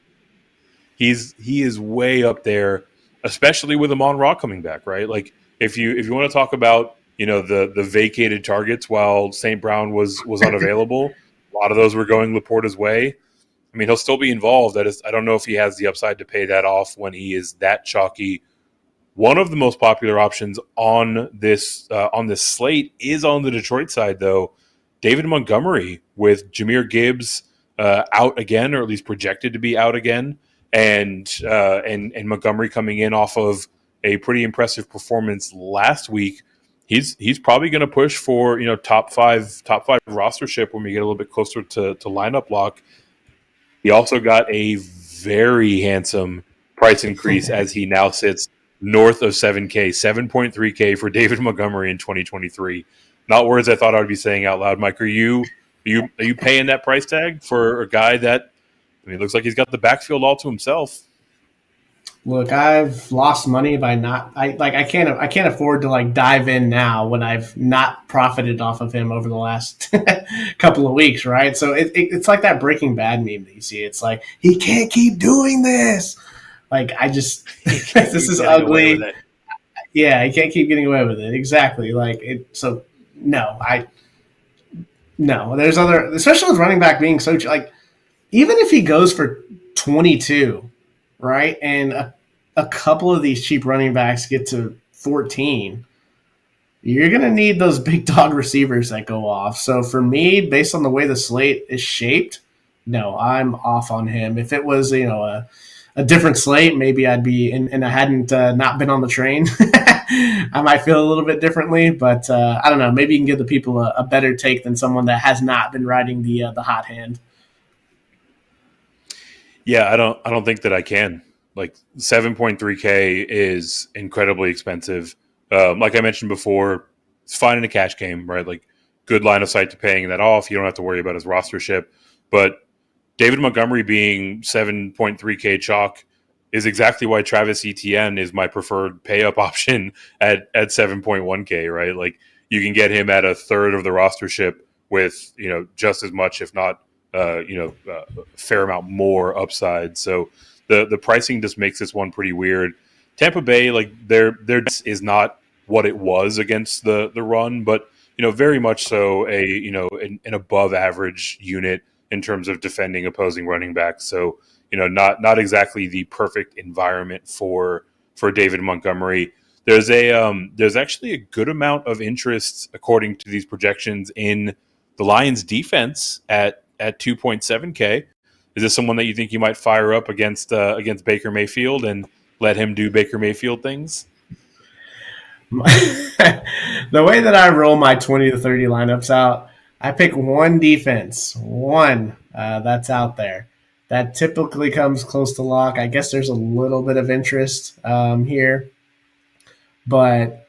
He is way up there, especially with Amon Ra coming back, right? Like if you want to talk about the vacated targets while St. Brown was unavailable, a lot of those were going Laporta's way. I mean, he'll still be involved. I don't know if he has the upside to pay that off when he is that chalky. One of the most popular options on this slate is on the Detroit side, though. David Montgomery with Jahmyr Gibbs out again, or at least projected to be out again, and Montgomery coming in off of a pretty impressive performance last week. He's probably going to push for top five rostership when we get a little bit closer to lineup lock. He also got a very handsome price increase as he now sits north of 7K, 7.3K for David Montgomery in 2023. Not words I thought I would be saying out loud. Mike, are you paying that price tag for a guy that, I mean, it looks like he's got the backfield all to himself? Look, I've lost money by I can't afford to dive in now when I've not profited off of him over the last couple of weeks, right? So it's like that Breaking Bad meme that you see. It's like he can't keep doing this. Like I just this is ugly. Yeah, he can't keep getting away with it. Exactly. So no, there's other, especially with running back being so even if he goes for 22, right, and a couple of these cheap running backs get to 14, you're going to need those big dog receivers that go off. So for me, based on the way the slate is shaped, no, I'm off on him. If it was, a different slate, maybe I'd be, and I hadn't not been on the train, I might feel a little bit differently. But I don't know. Maybe you can give the people a better take than someone that has not been riding the hot hand. Yeah, I don't think that I can. Like 7.3K is incredibly expensive. Like I mentioned before, it's fine in a cash game, right? Like good line of sight to paying that off. You don't have to worry about his rostership. But David Montgomery being 7.3K chalk is exactly why Travis Etienne is my preferred pay up option at 7.1K, right? Like you can get him at a third of the rostership with just as much, if not a fair amount more upside. So the pricing just makes this one pretty weird. Tampa Bay, like their is not what it was against the run, but very much so an above average unit in terms of defending opposing running backs. So not exactly the perfect environment for David Montgomery. There's actually a good amount of interest according to these projections in the Lions defense at 2.7K. Is this someone that you think you might fire up against Baker Mayfield and let him do Baker Mayfield things? The way that I roll my 20 to 30 lineups out, I pick one defense, that's out there. That typically comes close to lock. I guess there's a little bit of interest here, but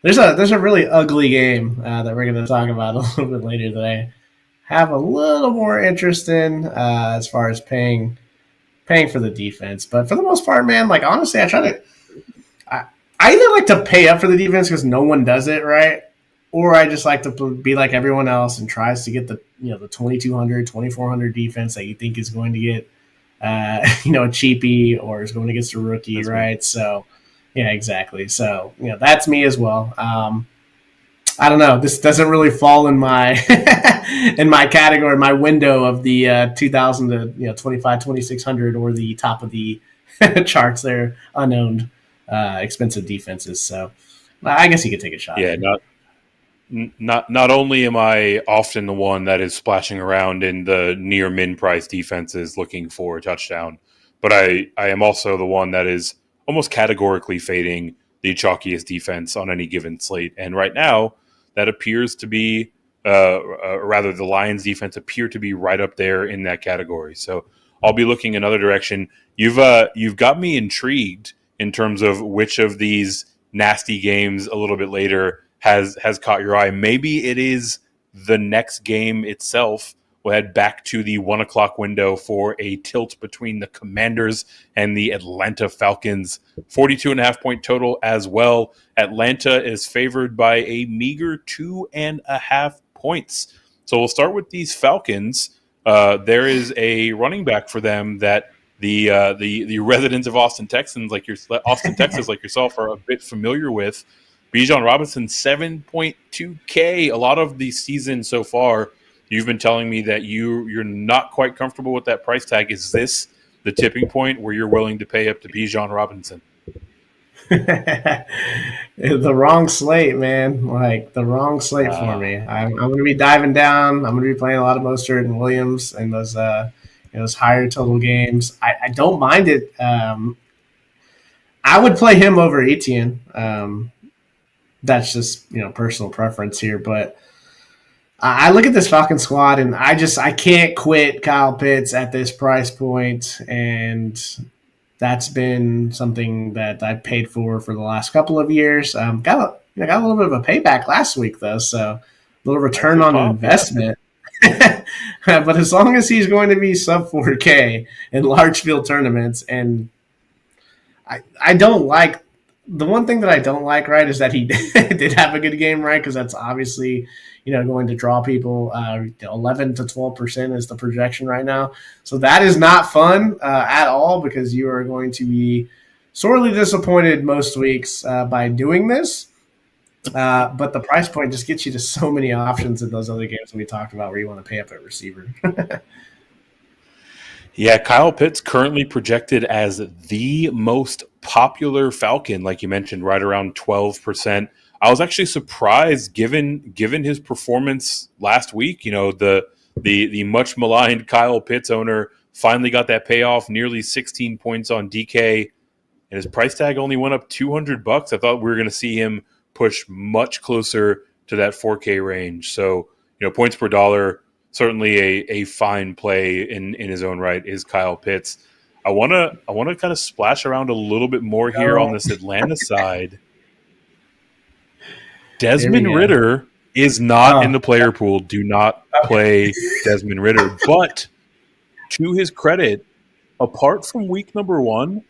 there's a really ugly game that we're going to talk about a little bit later today. Have a little more interest in as far as paying for the defense. But for the most part, man, honestly, I either like to pay up for the defense because no one does it, right? Or I just like to be like everyone else and tries to get the 2,200, 2,400 defense that you think is going to get a cheapie or is going against a rookie, that's right? Me. So yeah, exactly. So that's me as well. I don't know. This doesn't really fall in my in my category, my window of the 2,000 to 25, 2,600 or the top of the charts there, unowned expensive defenses. So I guess you could take a shot. Yeah, not only am I often the one that is splashing around in the near min price defenses looking for a touchdown, but I am also the one that is almost categorically fading the chalkiest defense on any given slate. And right now, that appears to be, rather the Lions defense appear to be right up there in that category. So I'll be looking another direction. You've got me intrigued in terms of which of these nasty games a little bit later has caught your eye. Maybe it is the next game itself We'll head back to the 1 o'clock window for a tilt between the Commanders and the Atlanta Falcons. 42.5 point total as well. Atlanta is favored by a meager 2.5 points. So we'll start with these Falcons. There is a running back for them that the residents of Austin, Texas, like yourself, are a bit familiar with. Bijan Robinson, 7.2K. A lot of the season so far, you've been telling me that you're not quite comfortable with that price tag. Is this the tipping point where you're willing to pay up to Bijan Robinson? The wrong slate, man. Like the wrong slate for me. I'm going to be diving down. I'm going to be playing a lot of Mostert and Williams in those higher total games. I don't mind it. I would play him over Etienne. That's just personal preference here, but I look at this Falcon squad and I can't quit Kyle Pitts at this price point, and that's been something that I paid for the last couple of years. Got a little bit of a payback last week though, so a little return on investment. But as long as he's going to be sub 4K in large field tournaments, and I don't like. The one thing that I don't like, right, is that he did have a good game, right, because that's obviously, going to draw people. 11 to 12% is the projection right now. So that is not fun at all, because you are going to be sorely disappointed most weeks by doing this. But the price point just gets you to so many options in those other games we talked about where you want to pay up at receiver. Yeah, Kyle Pitts currently projected as the most popular Falcon, like you mentioned, right around 12%. I was actually surprised given his performance last week. The much maligned Kyle Pitts owner finally got that payoff, nearly 16 points on DK, and his price tag only went up $200. I thought we were going to see him push much closer to that 4K range. So, points per dollar, certainly a fine play in his own right is Kyle Pitts. I want to kind of splash around a little bit more here on this Atlanta side. Desmond Ridder is not in the player pool. Do not play Desmond Ridder. But to his credit, apart from week number 1,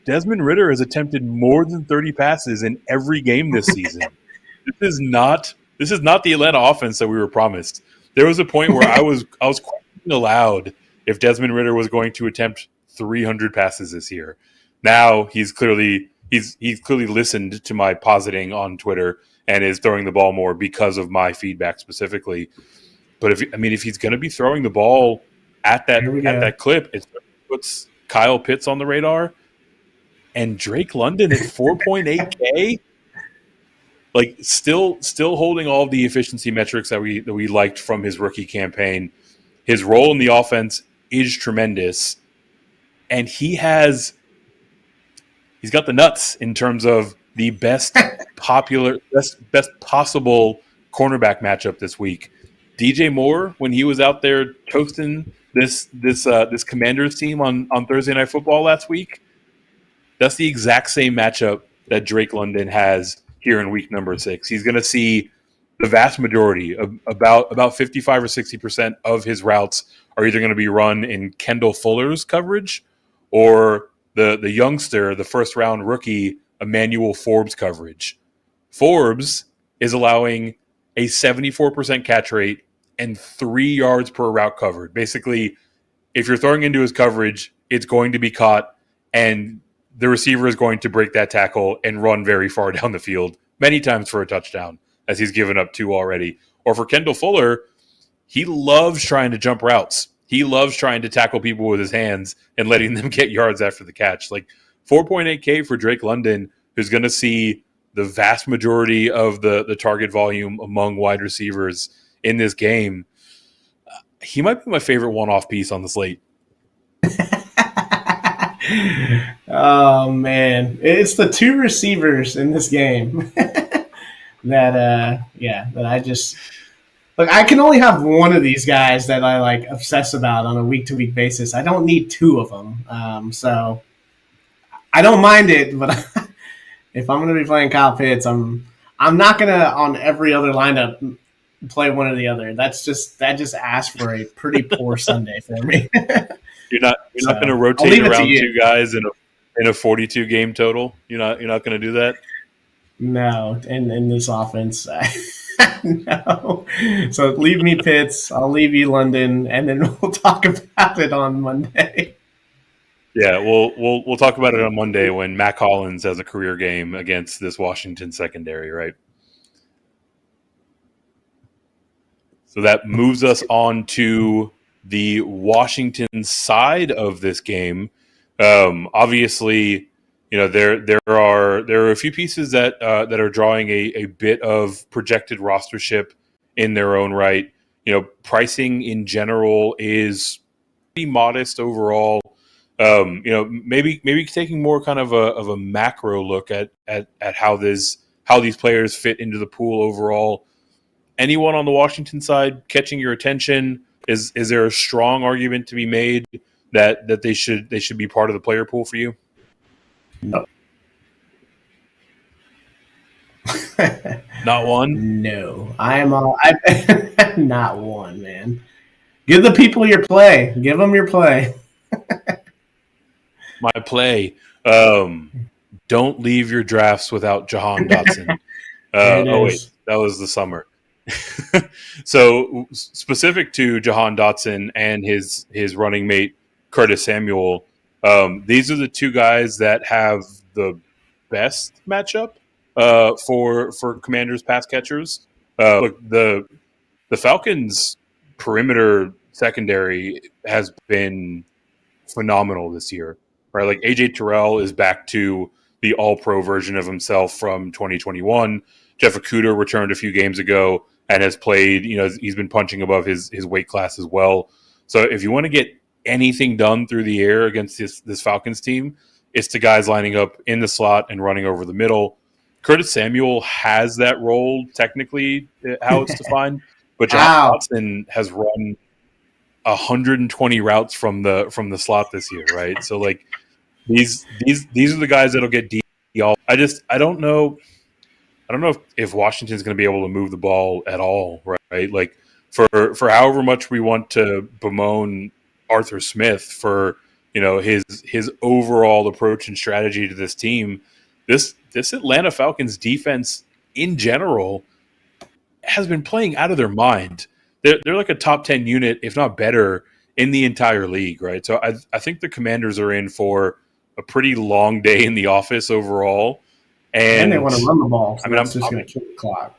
Desmond Ridder has attempted more than 30 passes in every game this season. This is not the Atlanta offense that we were promised. There was a point where I was questioning aloud if Desmond Ridder was going to attempt 300 passes this year. Now he's clearly listened to my positing on Twitter and is throwing the ball more because of my feedback specifically. But if he's going to be throwing the ball at that clip, it puts Kyle Pitts on the radar, and Drake London at 4.8K. Like still holding all of the efficiency metrics that we liked from his rookie campaign. His role in the offense is tremendous, and he's got the nuts in terms of the best possible cornerback matchup this week. DJ Moore, when he was out there toasting this Commanders team on Thursday Night Football last week, that's the exact same matchup that Drake London has here in week number 6. He's going to see the vast majority, about 55 or 60% of his routes are either going to be run in Kendall Fuller's coverage or the youngster, the first round rookie, Emmanuel Forbes coverage. Forbes is allowing a 74% catch rate and 3 yards per route covered. Basically, if you're throwing into his coverage, it's going to be caught, and the receiver is going to break that tackle and run very far down the field, many times for a touchdown, as he's given up 2 already. Or for Kendall Fuller, he loves trying to jump routes. He loves trying to tackle people with his hands and letting them get yards after the catch. Like 4.8K for Drake London, who's going to see the vast majority of the target volume among wide receivers in this game. He might be my favorite one-off piece on the slate. Oh man, it's the 2 receivers in this game that I just look. I can only have one of these guys that I like obsess about on a week-to-week basis. I don't need 2 of them, so I don't mind it. But if I'm going to be playing Kyle Pitts, I'm not going to on every other lineup play one or the other. That just asks for a pretty poor Sunday for me. You're not going to I'll leave rotate it to around you. two guys in a 42 game total. You're not going to do that. No, in this offense, no. So leave me Pitts. I'll leave you London, and then we'll talk about it on Monday. Yeah, we'll talk about it on Monday when Mac Hollins has a career game against this Washington secondary, right? So that moves us on to the Washington side of this game. Obviously, there are a few pieces that are drawing a bit of projected rostership in their own right. Pricing in general is pretty modest overall. Maybe taking more kind of a macro look at how these players fit into the pool overall. Anyone on the Washington side catching your attention? Is there a strong argument to be made that they should be part of the player pool for you? No. Not one? No. Not one, man. Give the people your play. Give them your play. My play. Don't leave your drafts without Jahan Dotson. Wait, that was the summer. So specific to Jahan Dotson and his running mate Curtis Samuel, these are the two guys that have the best matchup for Commanders pass catchers. Look, the Falcons' perimeter secondary has been phenomenal this year, right? Like AJ Terrell is back to the all-pro version of himself from 2021. Jeff Okudah returned a few games ago and has played, he's been punching above his weight class as well. So if you want to get anything done through the air against this Falcons team, it's the guys lining up in the slot and running over the middle. Curtis Samuel has that role, technically, how it's defined, but John Watson has run 120 routes from the slot this year, right? So like these are the guys that'll get deep. I don't know if Washington's going to be able to move the ball at all, right? Like for however much we want to bemoan Arthur Smith for his overall approach and strategy to this team, this Atlanta Falcons defense in general has been playing out of their mind. They're like a top 10 unit, if not better, in the entire league, right? So I think the Commanders are in for a pretty long day in the office overall. And they want to run the ball, so I'm just going to kill the clock.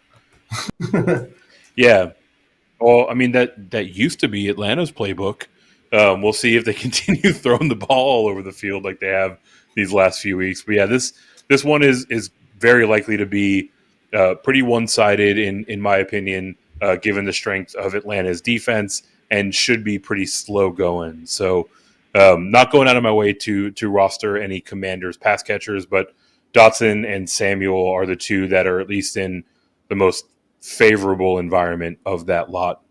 Yeah. Well, that used to be Atlanta's playbook. We'll see if they continue throwing the ball all over the field like they have these last few weeks. But yeah, this one is very likely to be pretty one-sided in my opinion, given the strength of Atlanta's defense, and should be pretty slow going. So not going out of my way to roster any Commanders pass catchers, but Dotson and Samuel are the two that are at least in the most favorable environment of that lot.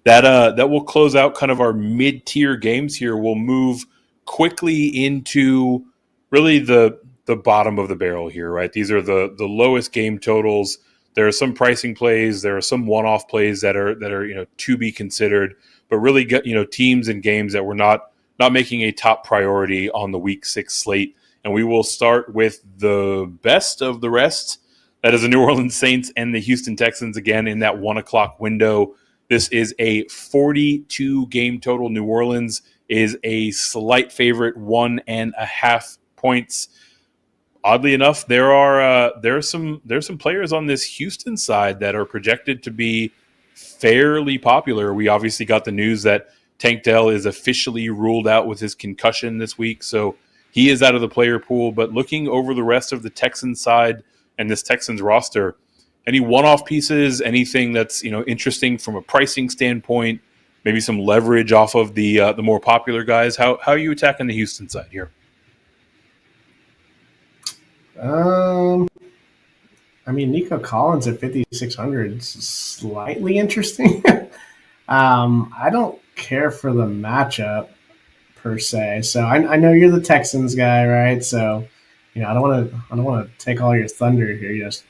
That will close out kind of our mid-tier games here. We'll move quickly into really the bottom of the barrel here, right? These are the lowest game totals. There are some pricing plays. There are some one-off plays that are to be considered, but really teams and games that were not making a top priority on the Week 6 slate. And we will start with the best of the rest. That is the New Orleans Saints and the Houston Texans again in that 1 o'clock window. This is a 42 game total. New Orleans is a slight favorite, 1.5 points. Oddly enough, there are some players on this Houston side that are projected to be fairly popular. We obviously got the news that Tank Dell is officially ruled out with his concussion this week, so he is out of the player pool. But looking over the rest of the Texans side and this Texans roster, any one-off pieces, anything that's interesting from a pricing standpoint, maybe some leverage off of the more popular guys. How are you attacking the Houston side here? Nico Collins at 5,600 is slightly interesting. I don't care for the matchup per se. So I know you're the Texans guy, right? So I don't want to take all your thunder here, just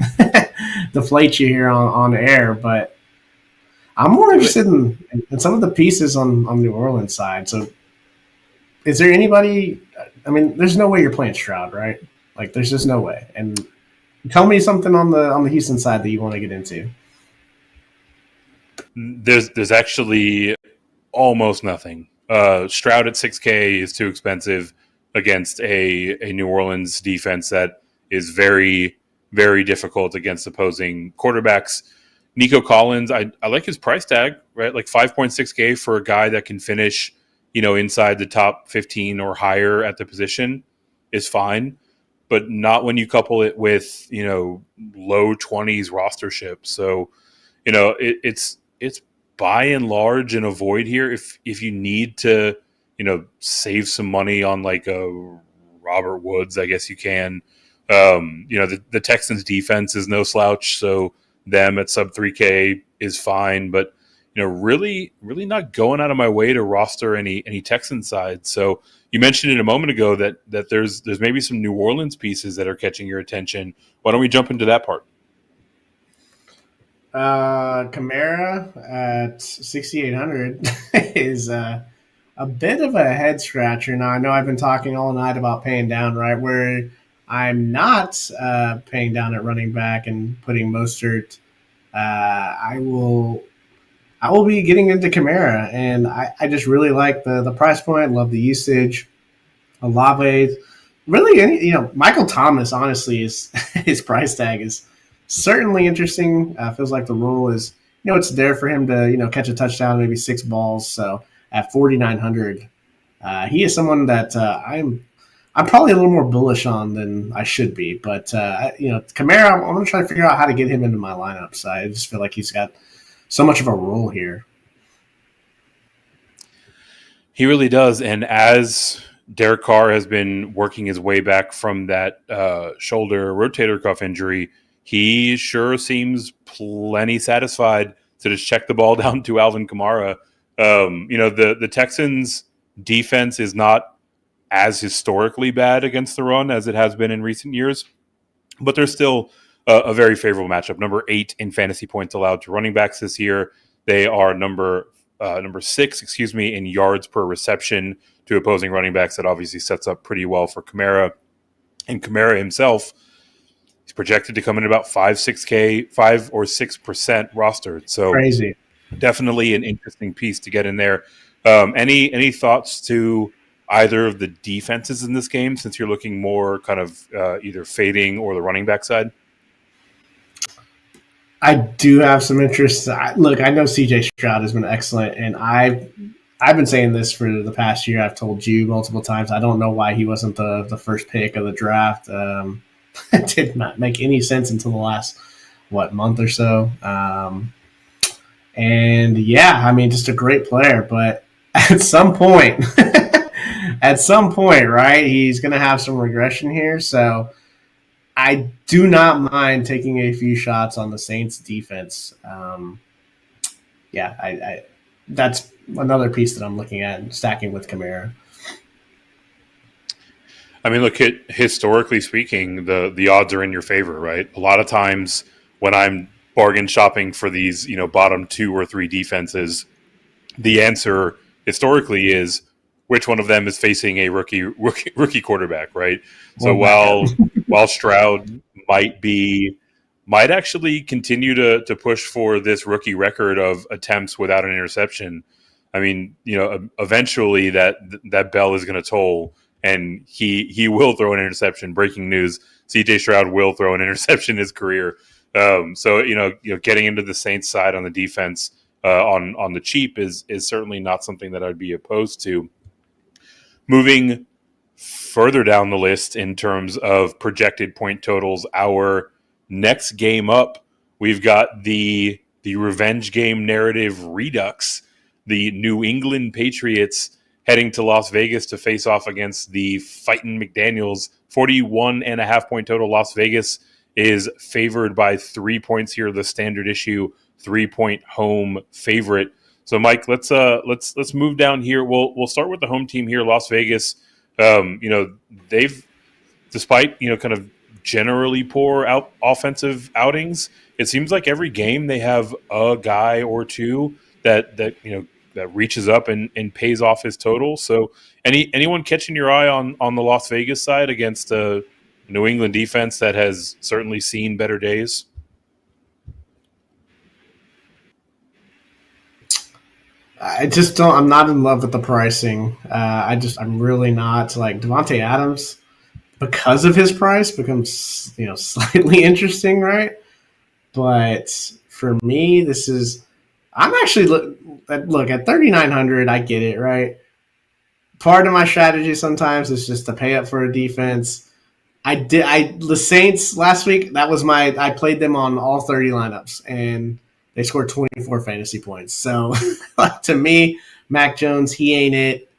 deflate you here on air. But I'm more interested in some of the pieces on New Orleans side. So, is there anybody? I mean, there's no way you're playing Stroud, right? Like, there's just no way. And tell me something on the Houston side that you want to get into. There's actually almost nothing. Stroud at 6K is too expensive against a New Orleans defense that is very, very difficult against opposing quarterbacks. Nico Collins, I like his price tag, right? Like 5.6K for a guy that can finish, inside the top 15 or higher at the position is fine, but not when you couple it with, low 20s rostership. So, it's by and large an avoid here. If you need to, save some money on like a Robert Woods, I guess you can. The Texans defense is no slouch, so them at sub 3K is fine, but really not going out of my way to roster any Texan side. So you mentioned it a moment ago that there's maybe some New Orleans pieces that are catching your attention. Why don't we jump into that part? Kamara at 6,800 is a bit of a head scratcher. Now, I know I've been talking all night about paying down, right? Where I'm not paying down at running back and putting Mostert. I will be getting into Kamara, and I just really like the price point. Love the usage. Olave, really, Michael Thomas. Honestly, is his price tag is certainly interesting. Feels like the role is, it's there for him to, catch a touchdown, maybe 6 balls. So at 4,900, he is someone that I'm probably a little more bullish on than I should be. But Kamara, I'm going to try to figure out how to get him into my lineups. I just feel like he's got so much of a role here. He really does, and as Derek Carr has been working his way back from that shoulder rotator cuff injury, he sure seems plenty satisfied to just check the ball down to Alvin Kamara. The Texans' defense is not as historically bad against the run as it has been in recent years, but they're still a very favorable matchup. Number 8 in fantasy points allowed to running backs this year. They are number 6, in yards per reception to opposing running backs. That obviously sets up pretty well for Kamara. And Kamara himself, he's projected to come in about 5 or 6% rostered. So crazy. Definitely an interesting piece to get in there. Any thoughts to either of the defenses in this game, since you're looking more kind of either fading or the running back side? I do have some interest. Look, I know CJ Stroud has been excellent, and I've been saying this for the past year. I've told you multiple times. I don't know why he wasn't the first pick of the draft. It did not make any sense until the last month or so. And yeah, I mean, just a great player. But at some point, right, he's going to have some regression here. So I do not mind taking a few shots on the Saints defense. I that's another piece that I'm looking at and stacking with Kamara. I mean, look, historically speaking, the odds are in your favor, right? A lot of times when I'm bargain shopping for these, bottom 2 or 3 defenses, the answer historically is which one of them is facing a rookie quarterback, right? So while Stroud might actually continue to push for this rookie record of attempts without an interception, I mean, eventually that bell is going to toll, and he will throw an interception. Breaking news: CJ Stroud will throw an interception in his career. So getting into the Saints side on the defense on the cheap is certainly not something that I'd be opposed to. Moving further down the list in terms of projected point totals, our next game up, we've got the revenge game narrative redux. The New England Patriots heading to Las Vegas to face off against the Fightin' McDaniels. 41.5 point total. Las Vegas is favored by 3 points here. The standard issue 3-point home favorite. So, Mike, let's move down here. We'll start with the home team here, Las Vegas. They've, despite kind of generally poor offensive outings, it seems like every game they have a guy or two that reaches up and pays off his total. So anyone catching your eye on the Las Vegas side against a New England defense that has certainly seen better days? I just don't. I'm not in love with the pricing. I'm really not. Like Devontae Adams, because of his price, becomes slightly interesting, right? But for me, this is. I'm actually look at 3,900. I get it, right? Part of my strategy sometimes is just to pay up for a defense. The Saints last week. That was I played them on all 30 lineups, and they scored 24 fantasy points. So to me, Mac Jones, he ain't it.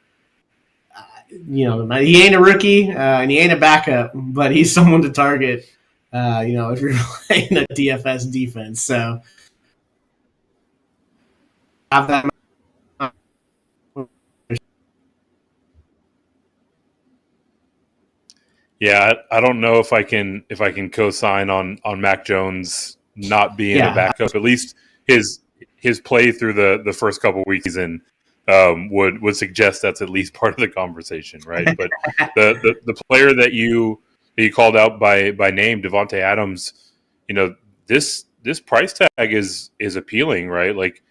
He ain't a rookie and he ain't a backup, but he's someone to target. If you're playing a DFS defense, so have that. Yeah, I don't know if I can co-sign on Mac Jones not being a backup. At least his play through the first couple of weeks in would suggest that's at least part of the conversation, right? But the player that you called out by name, Devontae Adams, this price tag is appealing, right? Like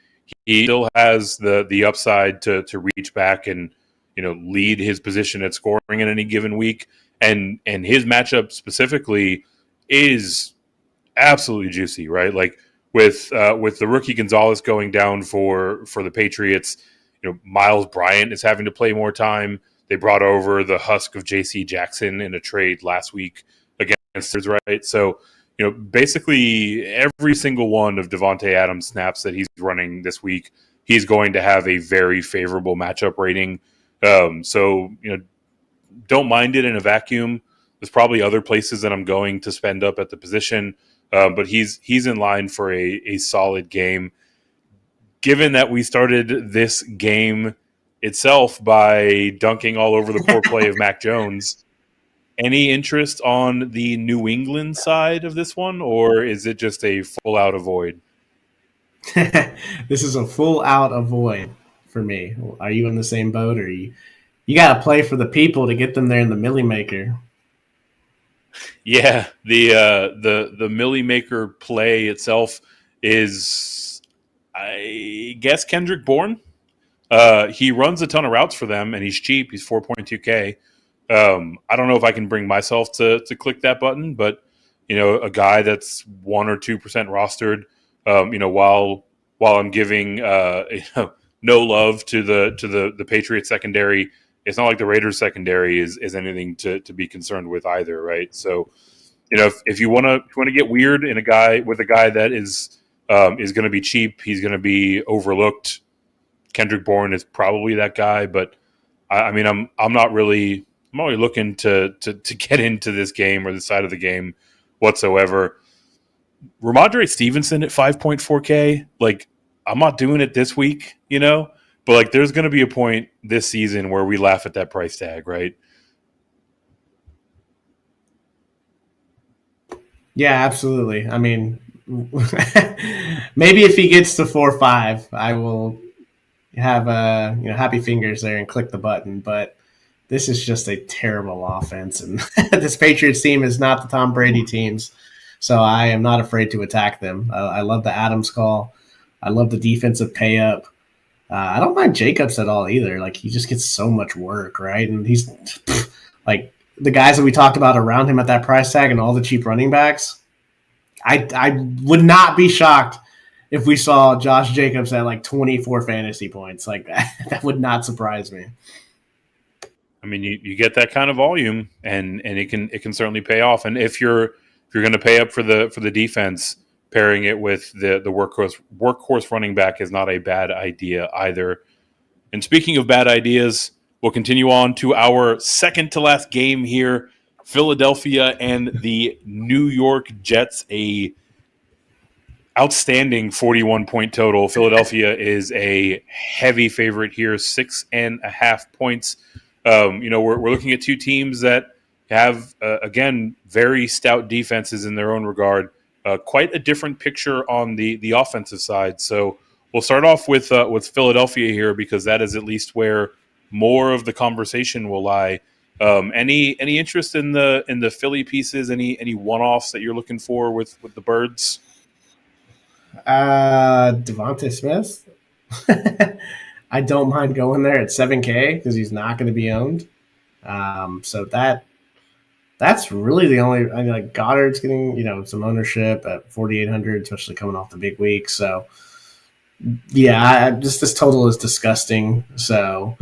he still has the upside to reach back and lead his position at scoring in any given week. And his matchup specifically is absolutely juicy, right? Like with the rookie Gonzalez going down for the Patriots, Miles Bryant is having to play more time. They brought over the husk of J.C. Jackson in a trade last week against us, right? So basically every single one of Devontae Adams snaps that he's running this week, he's going to have a very favorable matchup rating. Don't mind it in a vacuum. There's probably other places that I'm going to spend up at the position, but he's in line for a solid game. Given that we started this game itself by dunking all over the poor play of Mac Jones, any interest on the New England side of this one, or is it just a full out avoid? This is a full out avoid for me. Are you in the same boat, or you got to play for the people to get them there in the Millie Maker? Yeah, the Millie Maker play itself is, I guess, Kendrick Bourne. He runs a ton of routes for them, and he's cheap. He's 4.2K. I don't know if I can bring myself to click that button, but a guy that's 1 or 2% rostered. While I'm giving no love to the Patriots secondary, it's not like the Raiders secondary is anything to be concerned with either, right? So, if you want to get weird in a guy that is going to be cheap, he's going to be overlooked. Kendrick Bourne is probably that guy, but I'm not really looking to get into this game or this side of the game whatsoever. Ramondre Stevenson at 5.4K, like I'm not doing it this week, but like there's going to be a point this season where we laugh at that price tag, right? Yeah, absolutely. I mean, maybe if he gets to 4-5, I will have happy fingers there and click the button. But this is just a terrible offense, and this Patriots team is not the Tom Brady teams, so I am not afraid to attack them. I love the Adams call. I love the defensive pay up. I don't mind Jacobs at all either. Like he just gets so much work, right? And he's like the guys that we talked about around him at that price tag and all the cheap running backs. I would not be shocked if we saw Josh Jacobs at like 24 fantasy points. Like that would not surprise me. I mean, you get that kind of volume, and it can certainly pay off. And if you're going to pay up for the defense, pairing it with the workhorse running back is not a bad idea either. And speaking of bad ideas, we'll continue on to our second to last game here. Philadelphia and the New York Jets, a outstanding 41-point total. Philadelphia is a heavy favorite here, 6.5 points. We're looking at two teams that have, again, very stout defenses in their own regard. Quite a different picture on the offensive side. So we'll start off with Philadelphia here, because that is at least where more of the conversation will lie. Any interest in the Philly pieces? Any one-offs that you're looking for with the Birds? Devontae Smith. I don't mind going there at 7K because he's not going to be owned. So that's really the only. I mean, like Goddard's getting some ownership at 4,800, especially coming off the big week. So yeah, just this total is disgusting. So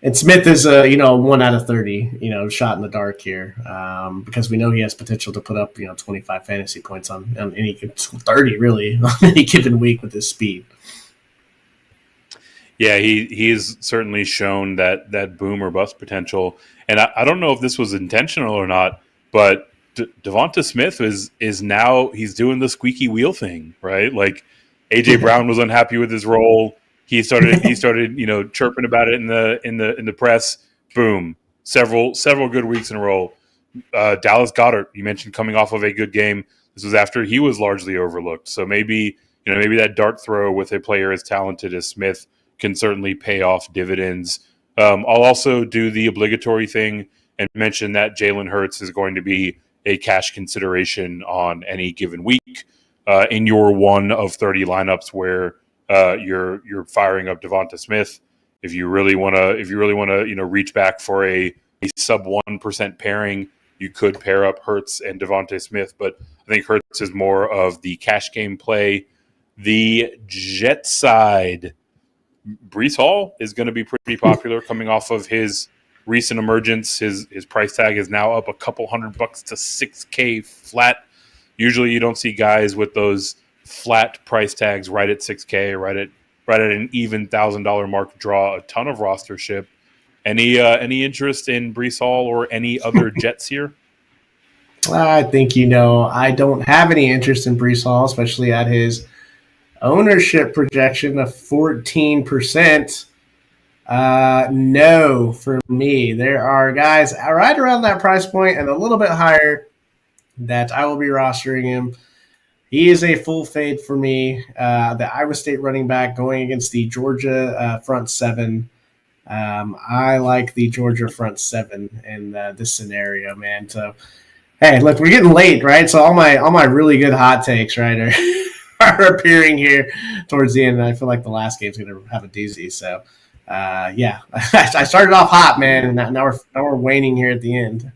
and Smith is a 1 out of 30 shot in the dark here because we know he has potential to put up 25 fantasy points on any 30 really on any given week with his speed. Yeah, he's certainly shown that boom or bust potential, and I don't know if this was intentional or not, but Devonta Smith is now he's doing the squeaky wheel thing, right? Like AJ Brown was unhappy with his role. He started chirping about it in the press. Boom, several good weeks in a row. Dallas Goedert, you mentioned, coming off of a good game. This was after he was largely overlooked. So maybe that dart throw with a player as talented as Smith can certainly pay off dividends. I'll also do the obligatory thing and mention that Jalen Hurts is going to be a cash consideration on any given week in your 1 of 30 lineups where you're firing up Devonta Smith. If you really want to reach back for a sub 1% pairing, you could pair up Hurts and Devonta Smith, but I think Hurts is more of the cash game play. The Jet side, Breece Hall is going to be pretty popular coming off of his recent emergence. His price tag is now up a couple $100 to $6K flat. Usually you don't see guys with those flat price tags right at $6K, right at an even $1,000 mark draw a ton of rostership. Any interest in Breece Hall or any other Jets here? I think I don't have any interest in Breece Hall, especially at his ownership projection of 14%. No, for me. There are guys right around that price point and a little bit higher that I will be rostering him. He is a full fade for me. The Iowa State running back going against the Georgia front seven. I like the Georgia front seven in this scenario, man. So, hey, look, we're getting late, right? So all my really good hot takes, right, are appearing here towards the end. And I feel like the last game's going to have a doozy. So, yeah, I started off hot, man, and now we're waning here at the end.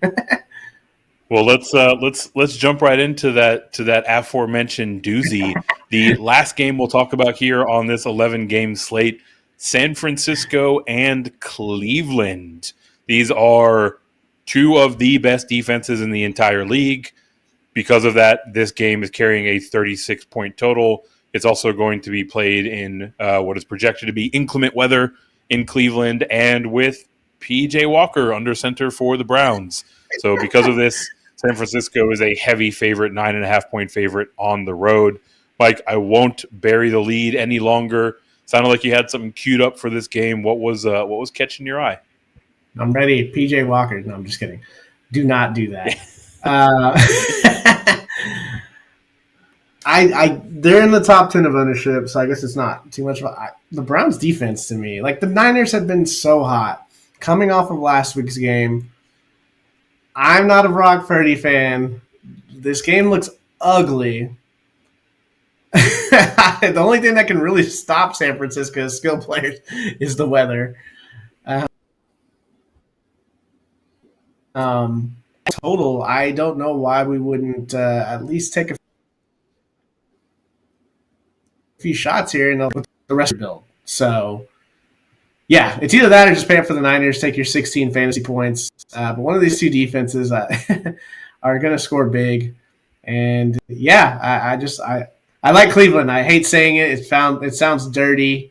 Well, let's jump right into that aforementioned doozy. The last game we'll talk about here on this 11-game slate: San Francisco and Cleveland. These are two of the best defenses in the entire league. Because of that, this game is carrying a 36-point total. It's also going to be played in what is projected to be inclement weather in Cleveland, and with P.J. Walker under center for the Browns. So because of this, San Francisco is a heavy favorite, 9.5-point favorite on the road. Mike, I won't bury the lead any longer. Sounded like you had something queued up for this game. What was catching your eye? I'm ready. P.J. Walker. No, I'm just kidding. Do not do that. They're in the top 10 of ownership, so I guess it's not too much. The Browns' defense to me, like the Niners have been so hot coming off of last week's game. I'm not a Brock Purdy fan. This game looks ugly. The only thing that can really stop San Francisco's skill players is the weather. Total, I don't know why we wouldn't at least take a few shots here and with the rest of the build. So, yeah, it's either that or just pay up for the Niners, take your 16 fantasy points. But one of these two defenses are going to score big. And, yeah, I like Cleveland. I hate saying it. It sounds dirty.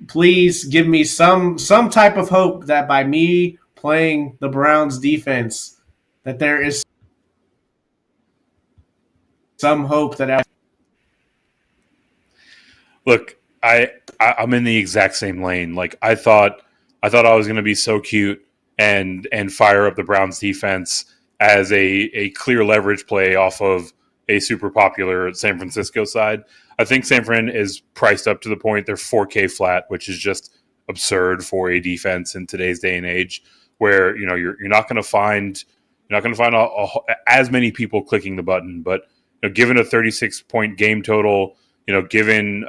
Please give me some type of hope that by me playing the Browns defense, that there is some hope that Look, I'm in the exact same lane. Like I thought I was going to be so cute and fire up the Browns defense as a clear leverage play off of a super popular San Francisco side. I think San Fran is priced up to the point they're 4K flat, which is just absurd for a defense in today's day and age, where you're not going to find as many people clicking the button. But given a 36-point game total, given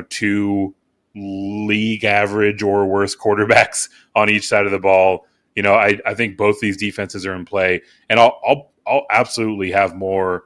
two league average or worse quarterbacks on each side of the ball, I think both these defenses are in play, and I'll absolutely have more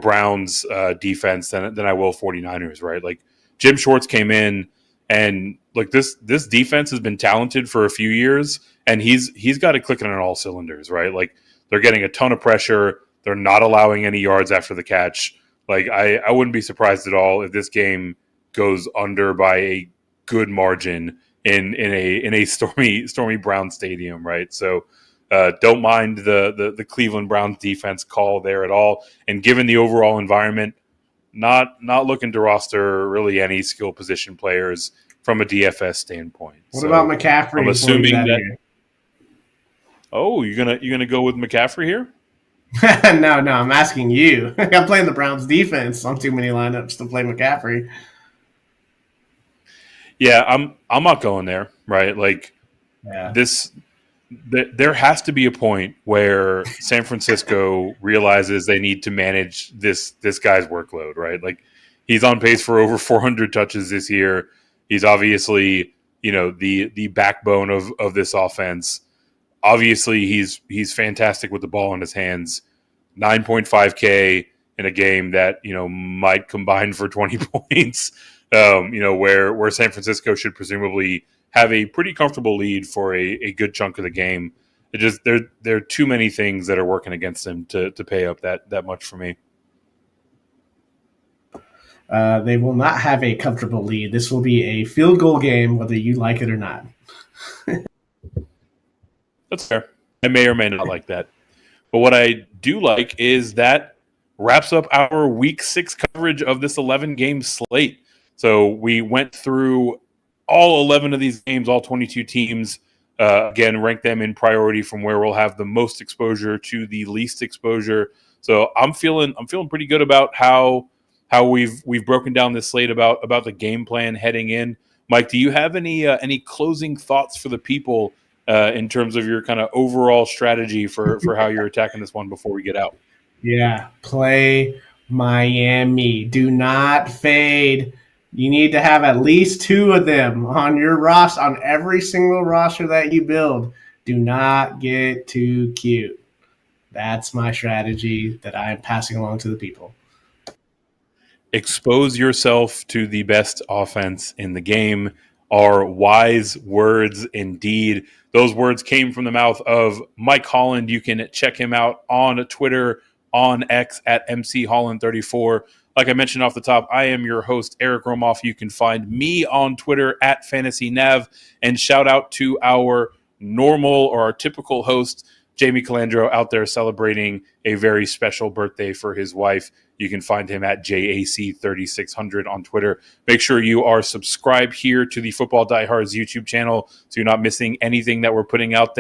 Browns defense than I will 49ers, right? Like Jim Schwartz came in, and like this defense has been talented for a few years, and he's got it clicking on all cylinders, right? Like they're getting a ton of pressure. They're not allowing any yards after the catch. Like I wouldn't be surprised at all if this game goes under by a good margin in a stormy Brown stadium, right? So don't mind the Cleveland Browns defense call there at all. And given the overall environment, not looking to roster really any skill position players from a DFS standpoint. What about McCaffrey? I'm assuming that. Oh, you're gonna go with McCaffrey here? No, I'm asking you. I'm playing the Browns defense on too many lineups to play McCaffrey. Yeah, I'm not going there, right? Like there has to be a point where San Francisco realizes they need to manage this guy's workload, right? Like he's on pace for over 400 touches this year. He's obviously, the backbone of this offense. Obviously, he's fantastic with the ball in his hands. 9.5K in a game that might combine for 20 points. Where San Francisco should presumably have a pretty comfortable lead for a good chunk of the game. There are too many things that are working against them to pay up that much for me. They will not have a comfortable lead. This will be a field goal game, whether you like it or not. That's fair. I may or may not like that. But what I do like is that wraps up our Week 6 coverage of this 11-game slate. So we went through all 11 of these games, all 22 teams. Again, rank them in priority from where we'll have the most exposure to the least exposure. So I'm feeling pretty good about how we've broken down this slate about the game plan heading in. Mike, do you have any closing thoughts for the people in terms of your kind of overall strategy for how you're attacking this one before we get out? Yeah, play Miami. Do not fade. You need to have at least 2 of them on your roster, on every single roster that you build. Do not get too cute. That's my strategy that I am passing along to the people. Expose yourself to the best offense in the game are wise words indeed. Those words came from the mouth of Mike Holland. You can check him out on Twitter, on X at MCHolland34. Like I mentioned off the top, I am your host, Eric Romoff. You can find me on Twitter at FantasyNav. And shout out to our normal or our typical host, Jamie Calandro, out there celebrating a very special birthday for his wife. You can find him at JAC3600 on Twitter. Make sure you are subscribed here to the Football Diehards YouTube channel so you're not missing anything that we're putting out there.